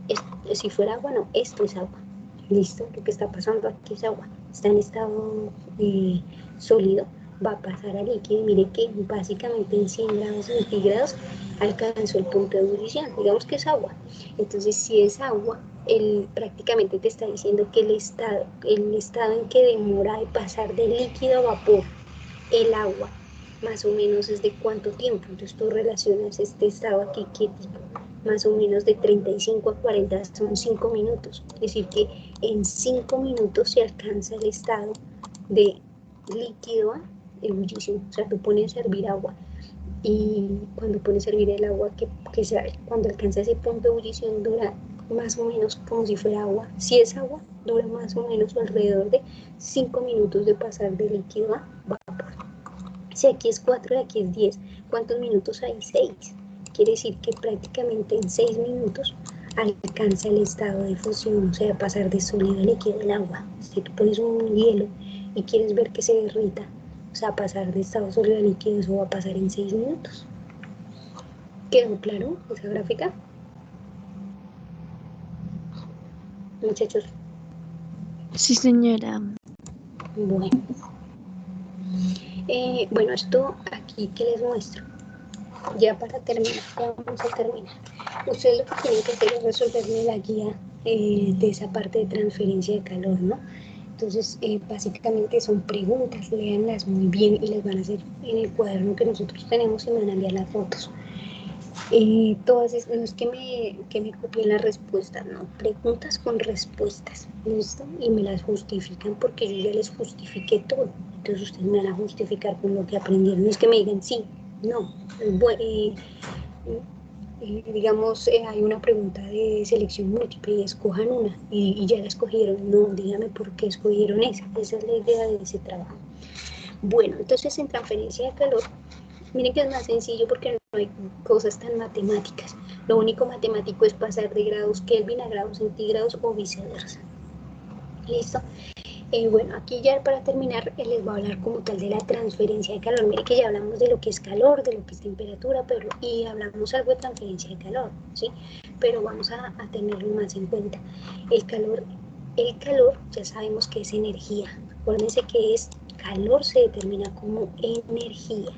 si fuera agua, no, esto es agua. Listo, lo que está pasando aquí es agua, está en estado sólido, va a pasar a líquido, y mire que básicamente en 100 grados centígrados alcanzó el punto de ebullición, digamos que es agua. Entonces, si es agua, él prácticamente te está diciendo que el estado en que demora de pasar de líquido a vapor el agua, más o menos es de cuánto tiempo. Entonces tú relacionas este estado aquí quietico, más o menos de 35 a 40, son 5 minutos. Es decir que en 5 minutos se alcanza el estado de líquido a ebullición. O sea, tú pones a hervir agua y cuando pones a hervir el agua, cuando alcanza ese punto de ebullición dura más o menos como si fuera agua. Si es agua, dura más o menos alrededor de 5 minutos de pasar de líquido a vapor. Si aquí es 4 y aquí es 10, ¿cuántos minutos hay? 6. Quiere decir que prácticamente en 6 minutos alcanza el estado de fusión, o sea, pasar de sólido a líquido el agua. Si tú pones un hielo y quieres ver que se derrita, o sea, pasar de estado sólido a líquido, eso va a pasar en 6 minutos. ¿Quedó claro esa gráfica? Muchachos. Sí, señora. Bueno. Bueno, esto aquí que les muestro. Ya para terminar, ya vamos a terminar. Ustedes lo que tienen que hacer es resolverme la guía de esa parte de transferencia de calor, ¿no? Entonces, básicamente son preguntas, léanlas muy bien y les van a hacer en el cuaderno que nosotros tenemos y me van a enviar las fotos. Todas no es que me copien las respuestas, no, preguntas con respuestas, ¿listo? Y me las justifican porque yo ya les justifiqué todo, entonces ustedes me van a justificar con lo que aprendieron, no es que me digan sí, no, digamos, hay una pregunta de selección múltiple y escojan una y ya la escogieron, no, dígame por qué escogieron esa es la idea de ese trabajo. Bueno, entonces en transferencia de calor, miren que es más sencillo porque no hay cosas tan matemáticas. Lo único matemático es pasar de grados Kelvin a grados centígrados o viceversa. ¿Listo? Bueno, aquí ya para terminar les voy a hablar como tal de la transferencia de calor. Miren que ya hablamos de lo que es calor, de lo que es temperatura, y hablamos algo de transferencia de calor, ¿sí? Pero vamos a tenerlo más en cuenta. El calor ya sabemos que es energía. Acuérdense que calor se determina como energía.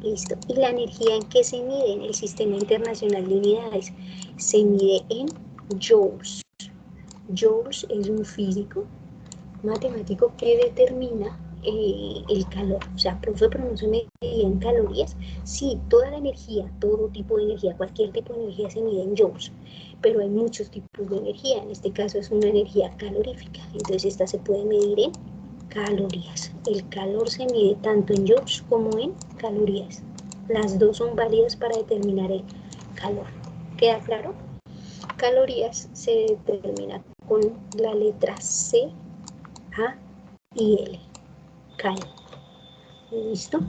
Listo. ¿Y la energía en qué se mide? En el Sistema Internacional de Unidades. Se mide en joules. Joules es un físico matemático que determina el calor. O sea, profe, pero no se medía en calorías. Sí, toda la energía, todo tipo de energía, cualquier tipo de energía se mide en joules. Pero hay muchos tipos de energía. En este caso es una energía calorífica. Entonces esta se puede medir en calorías. El calor se mide tanto en joules como en calorías. Las dos son válidas para determinar el calor. ¿Queda claro? Calorías se determina con la letra C, A y L. Cal. ¿Listo?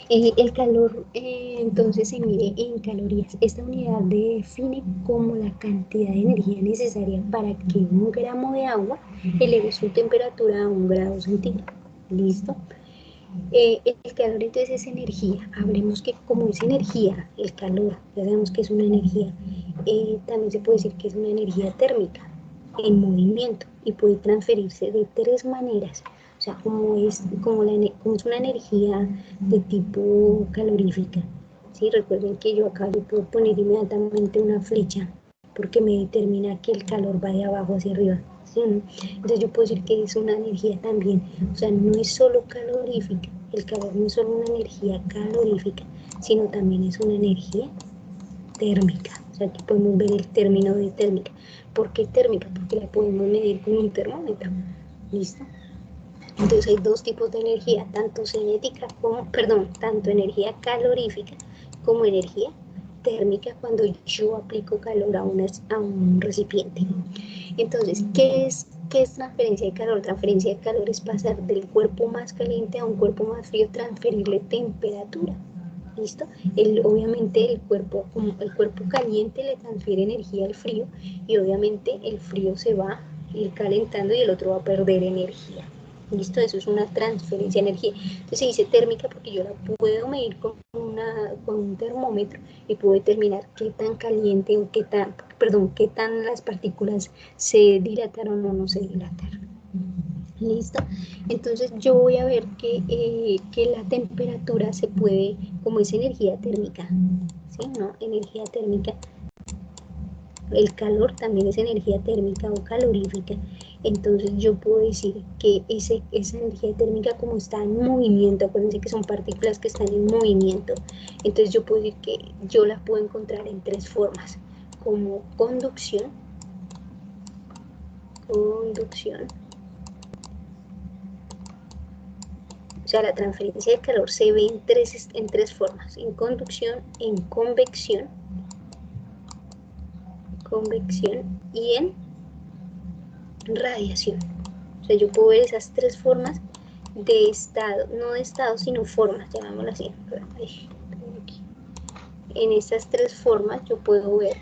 El calor entonces se mide en calorías. Esta unidad define como la cantidad de energía necesaria para que 1 gramo de agua eleve su temperatura a 1 grado centígrado. ¿Listo? El calor entonces es energía. Hablemos que como es energía, el calor, ya sabemos que es una energía, también se puede decir que es una energía térmica en movimiento y puede transferirse de 3 maneras. O sea, como es una energía de tipo calorífica. ¿Sí? Recuerden que yo acá le puedo poner inmediatamente una flecha porque me determina que el calor va de abajo hacia arriba. ¿Sí? Entonces yo puedo decir que es una energía también, o sea, no es solo calorífica, el calor no es solo una energía calorífica, sino también es una energía térmica. O sea, aquí podemos ver el término de térmica. ¿Por qué térmica? Porque la podemos medir con un termómetro. ¿Listo? Entonces hay dos tipos de energía, tanto tanto energía calorífica como energía térmica cuando yo aplico calor a un recipiente. Entonces, ¿qué es transferencia de calor? Transferencia de calor es pasar del cuerpo más caliente a un cuerpo más frío, transferirle temperatura. ¿Listo? Obviamente el cuerpo caliente le transfiere energía al frío y obviamente el frío se va a ir calentando y el otro va a perder energía. ¿Listo? Eso es una transferencia de energía. Entonces se dice térmica porque yo la puedo medir con un termómetro y puedo determinar qué tan caliente o qué tan las partículas se dilataron o no se dilataron. ¿Listo? Entonces yo voy a ver que la temperatura se puede, como es energía térmica, ¿sí? ¿No? Energía térmica. El calor también es energía térmica o calorífica. Entonces yo puedo decir que esa energía térmica como está en movimiento, acuérdense que son partículas que están en movimiento, entonces yo puedo decir que yo la puedo encontrar en 3 formas, como conducción, sea, la transferencia de calor se ve en tres formas, en conducción, en convección y en radiación. O sea, yo puedo ver esas tres formas de estado, no de estado, sino formas, llamémoslo así. En estas tres formas yo puedo ver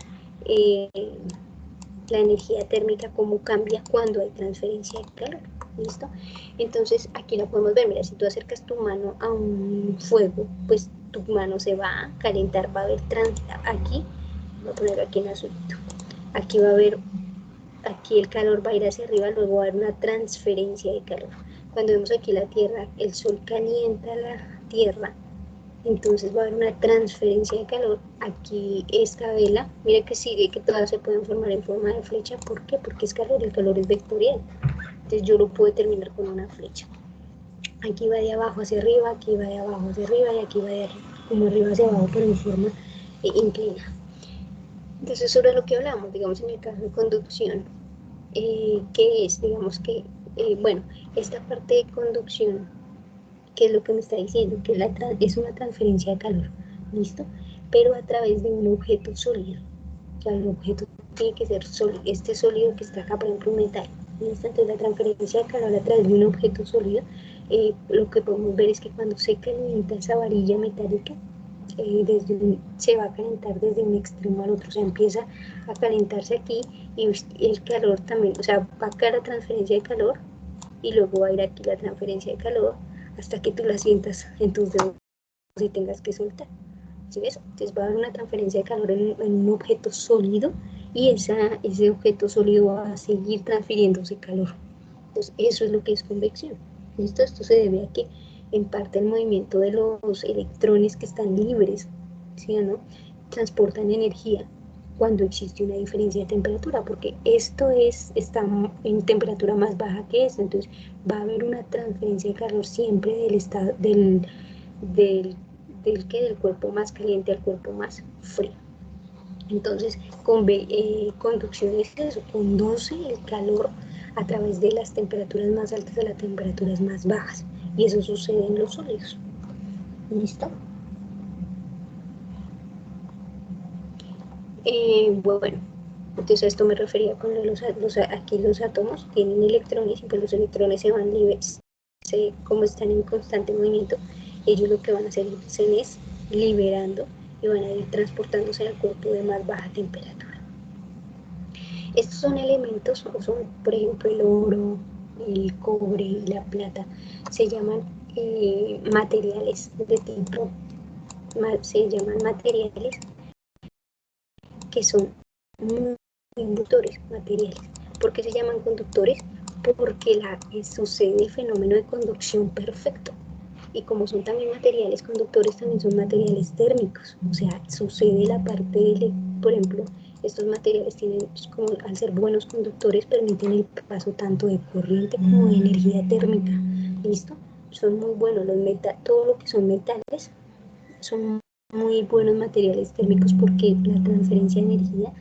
la energía térmica, cómo cambia cuando hay transferencia de calor. ¿Listo? Entonces aquí la podemos ver. Mira, si tú acercas tu mano a un fuego, pues tu mano se va a calentar, va a haber aquí, voy a poner aquí en azulito, aquí va a haber, aquí el calor va a ir hacia arriba, luego va a haber una transferencia de calor. Cuando vemos aquí la Tierra, el Sol calienta la Tierra, entonces va a haber una transferencia de calor. Aquí esta vela, mira que sigue, que todas se pueden formar en forma de flecha. ¿Por qué? Porque es calor, el calor es vectorial. Entonces yo lo puedo terminar con una flecha. Aquí va de abajo hacia arriba, aquí va de abajo hacia arriba y aquí va de como arriba hacia abajo, pero en forma inclinada. Entonces sobre lo que hablamos, digamos en el caso de conducción, ¿qué es? Digamos que, bueno, esta parte de conducción, ¿qué es lo que me está diciendo? Que es una transferencia de calor, ¿listo? Pero a través de un objeto sólido. O sea, el objeto tiene que ser sólido, este sólido que está acá, por ejemplo, un metal. ¿Listo? Entonces la transferencia de calor a través de un objeto sólido, lo que podemos ver es que cuando se calienta esa varilla metálica, se va a calentar desde un extremo al otro, o sea, empieza a calentarse aquí y el calor también, o sea, va acá la transferencia de calor y luego va a ir aquí la transferencia de calor hasta que tú la sientas en tus dedos y tengas que soltar. ¿Sí ves? Entonces va a haber una transferencia de calor en un objeto sólido y ese objeto sólido va a seguir transfiriéndose calor. Entonces eso es lo que es convección. ¿Listo? Esto se debe a que en parte el movimiento de los electrones que están libres, ¿sí o no?, transportan energía cuando existe una diferencia de temperatura, porque esto está en temperatura más baja que esto, entonces va a haber una transferencia de calor siempre del estado del cuerpo más caliente al cuerpo más frío. Entonces, conducción es eso, conduce el calor a través de las temperaturas más altas a las temperaturas más bajas. Y eso sucede en los sólidos. ¿Listo? Bueno, entonces a esto me refería con aquí los átomos tienen electrones y pues los electrones se van libres, como están en constante movimiento, ellos lo que van a hacer es liberando y van a ir transportándose al cuerpo de más baja temperatura. Estos son elementos, son por ejemplo el oro, el cobre y la plata, se llaman materiales de tipo, se llaman materiales que son muy conductores materiales. ¿Por qué se llaman conductores? Porque sucede el fenómeno de conducción perfecto. Y como son también materiales conductores, también son materiales térmicos. O sea, sucede la parte de, por ejemplo, estos materiales tienen, como al ser buenos conductores, permiten el paso tanto de corriente como de energía térmica. ¿Listo? Son muy buenos todo lo que son metales son muy buenos materiales térmicos porque la transferencia de energía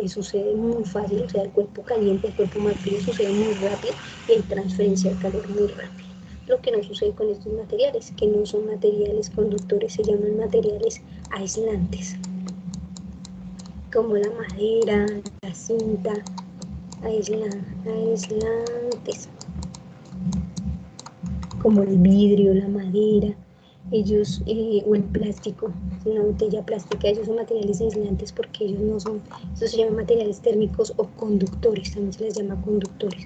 sucede muy fácil, o sea, el cuerpo caliente, el cuerpo más frío sucede muy rápido y hay transferencia de calor muy rápido. Lo que no sucede con estos materiales, que no son materiales conductores, se llaman materiales aislantes, como la madera, la cinta, aislantes, como el vidrio, la madera, ellos, o el plástico, una botella plástica, ellos son materiales aislantes porque ellos no son, eso se llaman materiales térmicos o conductores, también se les llama conductores.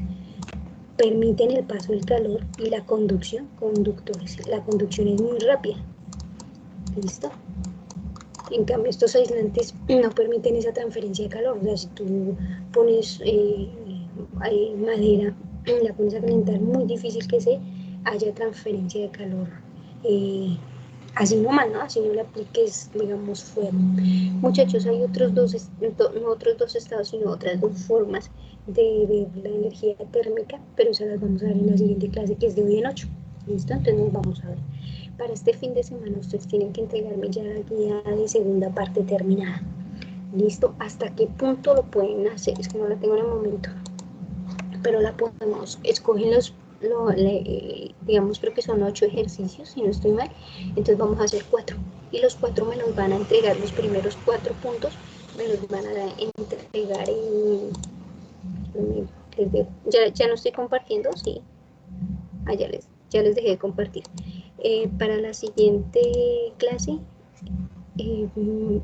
Permiten el paso del calor y la conducción, conductores. La conducción es muy rápida. ¿Listo? En cambio, estos aislantes no permiten esa transferencia de calor. O sea, si tú pones madera, la pones a calentar, muy difícil que haya transferencia de calor. Así nomás, ¿no? Así no le apliques, digamos, fuego. Muchachos, hay no otros dos estados, sino otras dos formas de ver la energía térmica, pero esas las vamos a ver en la siguiente clase, que es de hoy en 8. ¿Listo? Entonces nos vamos a ver. Para este fin de semana ustedes tienen que entregarme ya la guía de segunda parte terminada. ¿Listo? ¿Hasta qué punto lo pueden hacer? Es que no la tengo en el momento, pero la podemos, escogen digamos, creo que son 8 ejercicios, si no estoy mal, entonces vamos a hacer 4, y los 4 me los van a entregar, los primeros 4 puntos me los van a entregar ya no estoy compartiendo, sí, ya les dejé de compartir. Para la siguiente clase,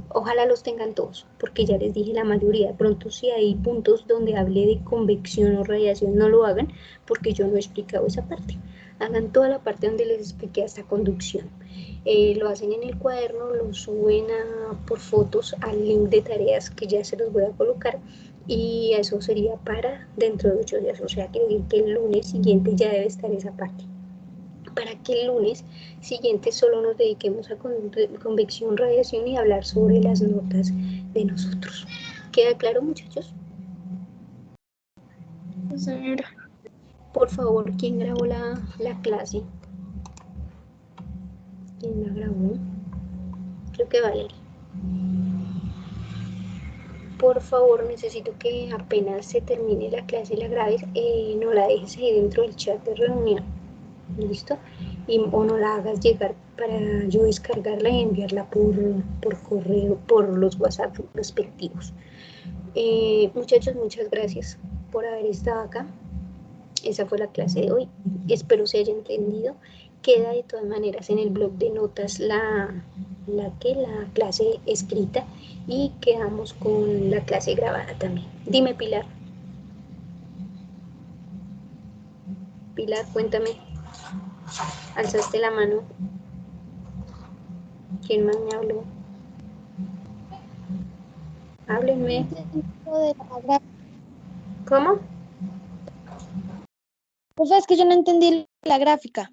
ojalá los tengan todos, porque ya les dije la mayoría. De pronto si hay puntos donde hable de convección o radiación, no lo hagan, porque yo no he explicado esa parte. Hagan toda la parte donde les expliqué hasta conducción. Lo hacen en el cuaderno, lo suben por fotos al link de tareas que ya se los voy a colocar, y eso sería para dentro de 8 días, o sea que el lunes siguiente ya debe estar esa parte, para que el lunes siguiente solo nos dediquemos a convección, radiación y hablar sobre las notas de nosotros. ¿Queda claro, muchachos? Señora. Por favor, ¿quién grabó la clase? ¿Quién la grabó? Creo que Valeria. Por favor, necesito que apenas se termine la clase y la grabes, no la dejes ahí dentro del chat de reunión. ¿Listo? O no la hagas llegar para yo descargarla y enviarla por correo, por los WhatsApp respectivos. Muchachos, muchas gracias por haber estado acá. Esa fue la clase de hoy. Espero se haya entendido. Queda de todas maneras en el blog de notas la clase escrita, y quedamos con la clase grabada también. Dime, Pilar. Pilar, cuéntame. Alzaste la mano. ¿Quién más me habló? Háblenme. ¿Cómo? Pues es que yo no entendí la gráfica.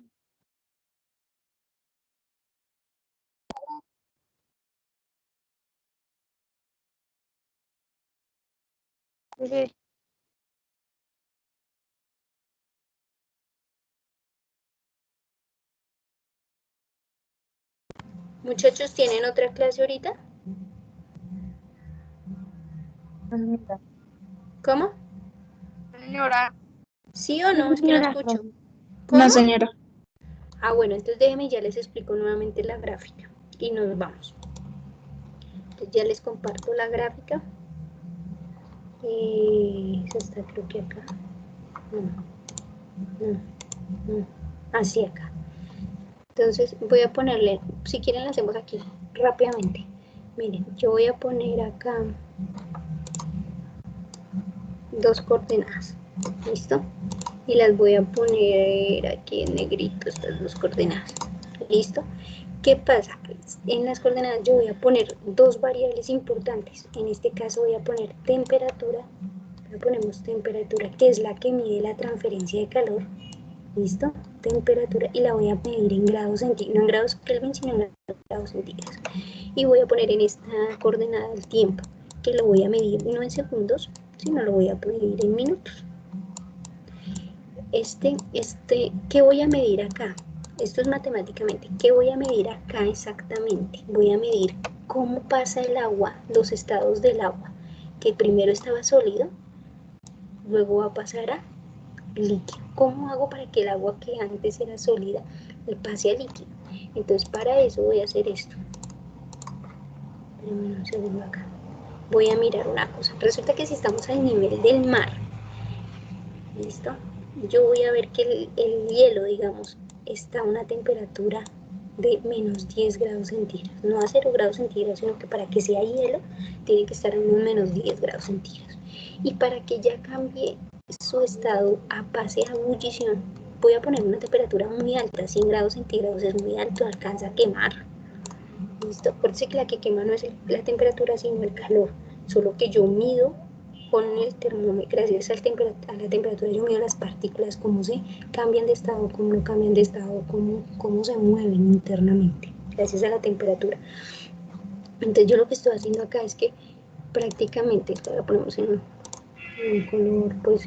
Okay. Muchachos, ¿tienen otra clase ahorita? ¿Cómo? Señora. ¿Sí o no? Es que no escucho. No, ¿Cómo? señora. Bueno, entonces déjenme, ya les explico nuevamente la gráfica y nos vamos. Entonces ya les comparto la gráfica. Eso está, creo que acá. No. Así acá. Entonces voy a ponerle, si quieren la hacemos aquí rápidamente. Miren, yo voy a poner acá 2 coordenadas. ¿Listo? Y las voy a poner aquí en negrito, estas 2 coordenadas. ¿Listo? ¿Qué pasa? En las coordenadas yo voy a poner 2 variables importantes. En este caso voy a poner temperatura. Ponemos temperatura, que es la que mide la transferencia de calor. ¿Listo? Temperatura, y la voy a medir en grados centígrados, no en grados Kelvin, sino en grados centígrados. Y voy a poner en esta coordenada el tiempo, que lo voy a medir no en segundos, sino lo voy a medir en minutos. ¿Qué voy a medir acá? Esto es matemáticamente. ¿Qué voy a medir acá exactamente? Voy a medir cómo pasa el agua, los estados del agua, que primero estaba sólido, luego va a pasar a líquido. ¿Cómo hago para que el agua que antes era sólida me pase a líquido? Entonces para eso voy a hacer esto. Espérenme un segundo acá. Voy a mirar una cosa. Resulta que si estamos al nivel del mar, ¿listo? Yo voy a ver que el hielo, digamos, está a una temperatura de menos 10 grados centígrados. No a 0 grados centígrados, sino que para que sea hielo, tiene que estar en un menos 10 grados centígrados. Y para que ya cambie su estado a pase a ebullición, voy a poner una temperatura muy alta. 100 grados centígrados es muy alto, alcanza a quemar. ¿Listo? Acuérdense que la que quema no es la temperatura, sino el calor. Solo que yo mido con el termómetro, gracias a la temperatura, yo mido las partículas, cómo se cambian de estado, cómo no cambian de estado, cómo se mueven internamente, gracias a la temperatura. Entonces yo lo que estoy haciendo acá es que prácticamente, ahora ponemos en un color, pues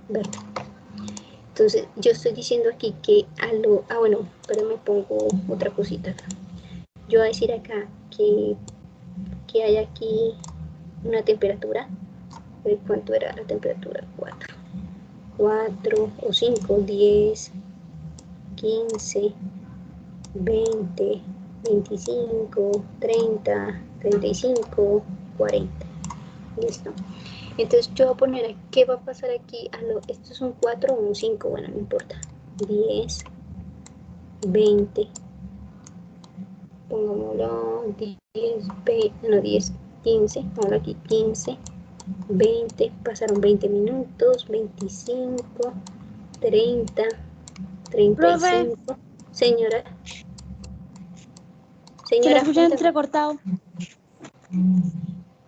verde. Entonces yo estoy diciendo aquí que bueno, pero me pongo otra cosita acá. Yo voy a decir acá que hay aquí una temperatura. ¿Cuánto era la temperatura? 4. 4 o 5, 10, 15, 20, 25, 30, 35, 40. Listo. Entonces yo voy a poner, ¿qué va a pasar aquí? Esto es un 4 o un 5, bueno, no importa. 10, 20, pongámoslo 10, 20, no 10, 15, pongámoslo aquí 15, 20, pasaron 20 minutos, 25, 30, Profe, 35. Señora, se le escucha cuéntame. entrecortado.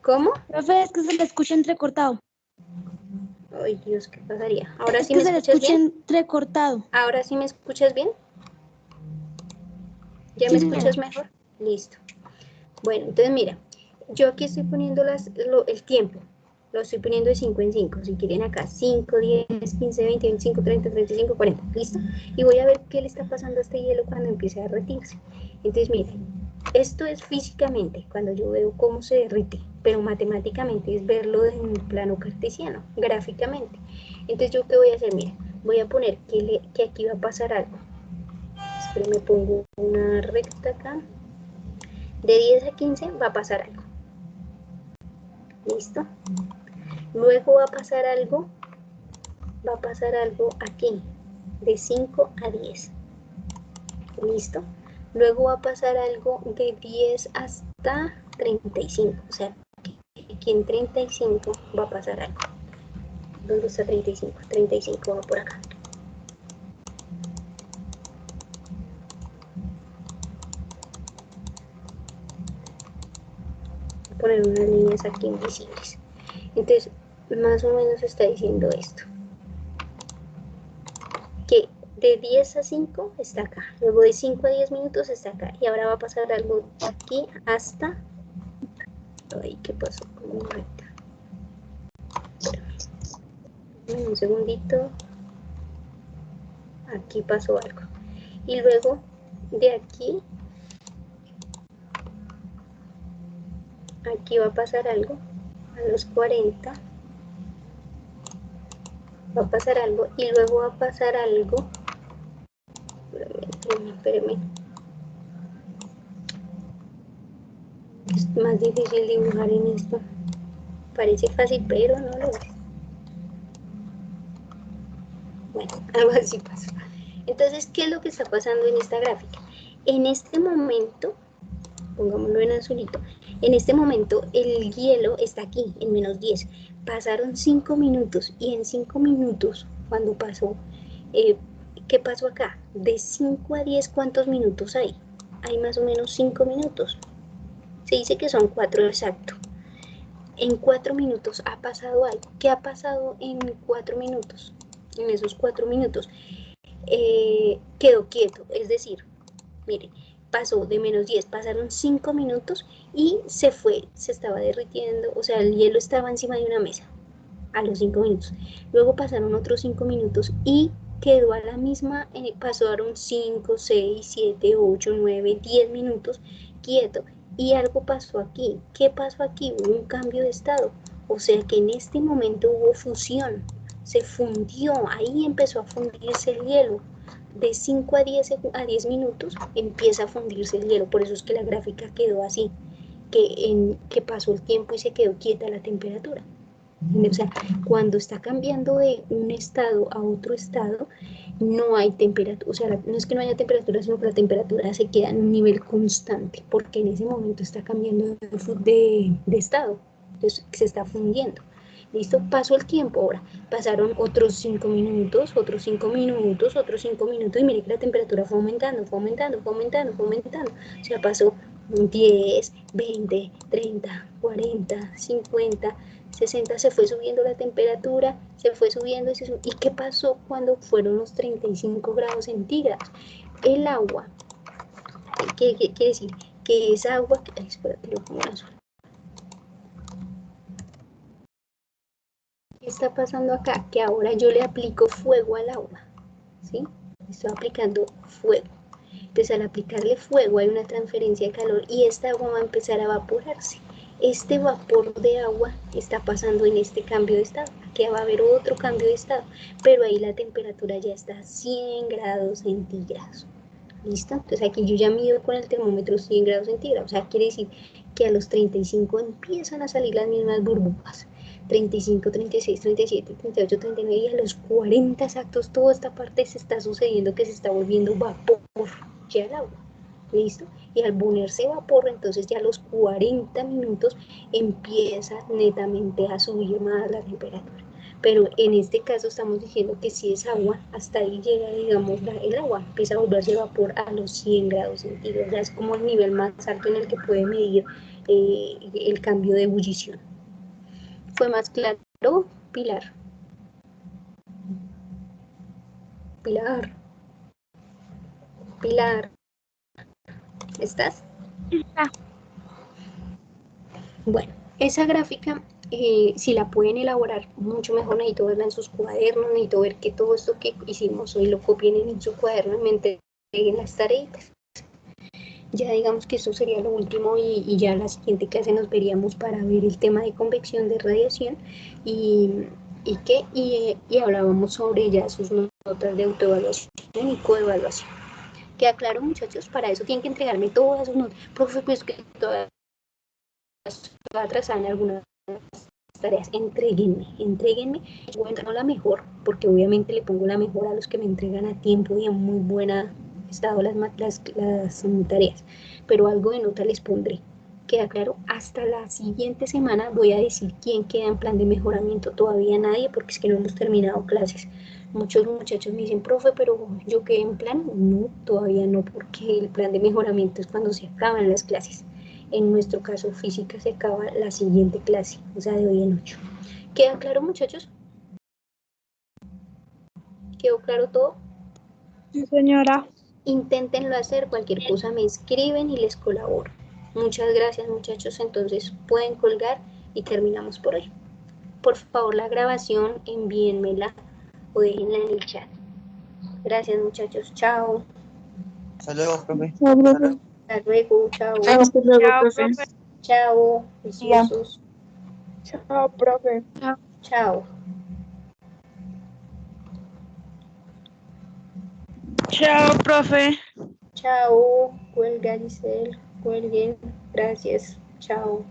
¿Cómo? Profe, es que se le escucha entrecortado. Ay, Dios, ¿qué pasaría? ¿Ahora Es sí que me se le escuchas escucha bien? entrecortado. ¿Ahora sí me escuchas bien? ¿Ya me Sí, señora. escuchas mejor? Listo. Bueno, entonces mira, yo aquí estoy poniendo el tiempo. Lo estoy poniendo de 5 en 5. Si quieren acá, 5, 10, 15, 20, 25, 30, 35, 40. ¿Listo? Y voy a ver qué le está pasando a este hielo cuando empiece a derretirse. Entonces, miren, esto es físicamente, cuando yo veo cómo se derrite, pero matemáticamente es verlo en un plano cartesiano, gráficamente. Entonces, ¿yo qué voy a hacer? Mira, voy a poner que aquí va a pasar algo. Espero me pongo una recta acá. De 10 a 15 va a pasar algo. ¿Listo? Luego va a pasar algo aquí, de 5 a 10. ¿Listo? Luego va a pasar algo de 10 hasta 35. O sea, aquí en 35 va a pasar algo. ¿Dónde está 35? 35 va por acá. Voy a poner unas líneas aquí invisibles. Entonces, más o menos está diciendo esto. Que de 10 a 5 está acá, luego de 5 a 10 minutos está acá, y ahora va a pasar algo aquí hasta, ay, ¿qué pasó? Como recta. Un segundito, aquí pasó algo, y luego de aquí va a pasar algo, a los 40 va a pasar algo, y luego va a pasar algo, espérame, es más difícil dibujar en esto, parece fácil pero no lo es. Bueno, algo así pasó. Entonces, ¿qué es lo que está pasando en esta gráfica? En este momento, pongámoslo en azulito, en este momento el hielo está aquí, en menos 10. Pasaron 5 minutos y en 5 minutos, cuando pasó, ¿qué pasó acá? De 5 a 10, ¿cuántos minutos hay? Hay más o menos 5 minutos. Se dice que son 4 exacto. En 4 minutos ha pasado algo. ¿Qué ha pasado en 4 minutos? En esos 4 minutos. Quedó quieto, es decir, mire, pasó de menos 10, pasaron 5 minutos y se fue, se estaba derritiendo, o sea, el hielo estaba encima de una mesa a los 5 minutos. Luego pasaron otros 5 minutos y quedó a la misma, pasaron 5, 6, 7, 8, 9, 10 minutos quieto y algo pasó aquí. ¿Qué pasó aquí? Hubo un cambio de estado, o sea que en este momento hubo fusión, se fundió, ahí empezó a fundirse el hielo. De 5 a 10 minutos empieza a fundirse el hielo, por eso es que la gráfica quedó así, que pasó el tiempo y se quedó quieta la temperatura. O sea, cuando está cambiando de un estado a otro estado, no hay temperatura, o sea, no es que no haya temperatura, sino que la temperatura se queda en un nivel constante, porque en ese momento está cambiando de estado, entonces se está fundiendo. ¿Listo? Pasó el tiempo ahora, pasaron otros 5 minutos, otros 5 minutos, otros 5 minutos, y mire que la temperatura fue aumentando, fue aumentando, fue aumentando, fue aumentando. O sea, pasó 10, 20, 30, 40, 50, 60, se fue subiendo la temperatura, se fue subiendo, ¿y qué pasó cuando fueron los 35 grados centígrados? El agua, ¿qué quiere decir? Que esa agua, ay, espera que lo pongo en azul. ¿Qué está pasando acá? Que ahora yo le aplico fuego al agua, ¿sí? Estoy aplicando fuego. Entonces al aplicarle fuego hay una transferencia de calor y esta agua va a empezar a evaporarse. este vapor de agua está pasando en este cambio de estado. Aquí va a haber otro cambio de estado, pero ahí la temperatura ya está a 100 grados centígrados. ¿Listo? Entonces aquí yo ya mido con el termómetro 100 grados centígrados. O sea, quiere decir que a los 35 empiezan a salir las mismas burbujas. 35, 36, 37, 38, 39 y a los 40 exactos toda esta parte se está sucediendo que se está volviendo vapor ya el agua. ¿Listo? Y al ponerse vapor, entonces ya a los 40 minutos empieza netamente a subir más la temperatura. Pero en este caso estamos diciendo que si es agua, hasta ahí llega, digamos, el agua, empieza a volverse vapor a los 100 grados centígrados. Ya es como el nivel más alto en el que puede medir el cambio de ebullición. ¿Fue más claro, Pilar? Pilar. Pilar. ¿Estás? Bueno, esa gráfica, si la pueden elaborar mucho mejor, necesito verla en sus cuadernos, necesito ver que todo esto que hicimos hoy lo copien en su cuaderno y me entreguen las tareitas. Ya digamos que eso sería lo último y ya la siguiente clase nos veríamos para ver el tema de convección de radiación y hablábamos sobre ya sus notas de autoevaluación y coevaluación. ¿Queda claro, muchachos? Para eso tienen que entregarme todas sus notas. Profe, pues que todas atrasada en algunas tareas, entréguenme, yo voy a entregar la mejor, porque obviamente le pongo la mejor a los que me entregan a tiempo y en muy buena estado las tareas, pero algo de nota les pondré. ¿Queda claro? Hasta la siguiente semana voy a decir quién queda en plan de mejoramiento, todavía nadie, porque es que no hemos terminado clases. Muchos muchachos me dicen, profe, pero yo quedé en plan, no, todavía no, porque el plan de mejoramiento es cuando se acaban las clases. En nuestro caso, física se acaba la siguiente clase, o sea, de hoy en 8. ¿Queda claro, muchachos? ¿Quedó claro todo? Sí, señora. Inténtenlo hacer, cualquier cosa me escriben y les colaboro. Muchas gracias, muchachos. Entonces, pueden colgar y terminamos por hoy. Por favor, la grabación, envíenmela o déjenla en el chat. Gracias, muchachos. Chao. Hasta luego, profe. Hasta luego. Chao. Hasta luego, profe. Chao. Preciosos. Chao, profe. Chao. Chao, profe. Chao. Cuelga, Giselle. Cuelguen. Gracias. Chao.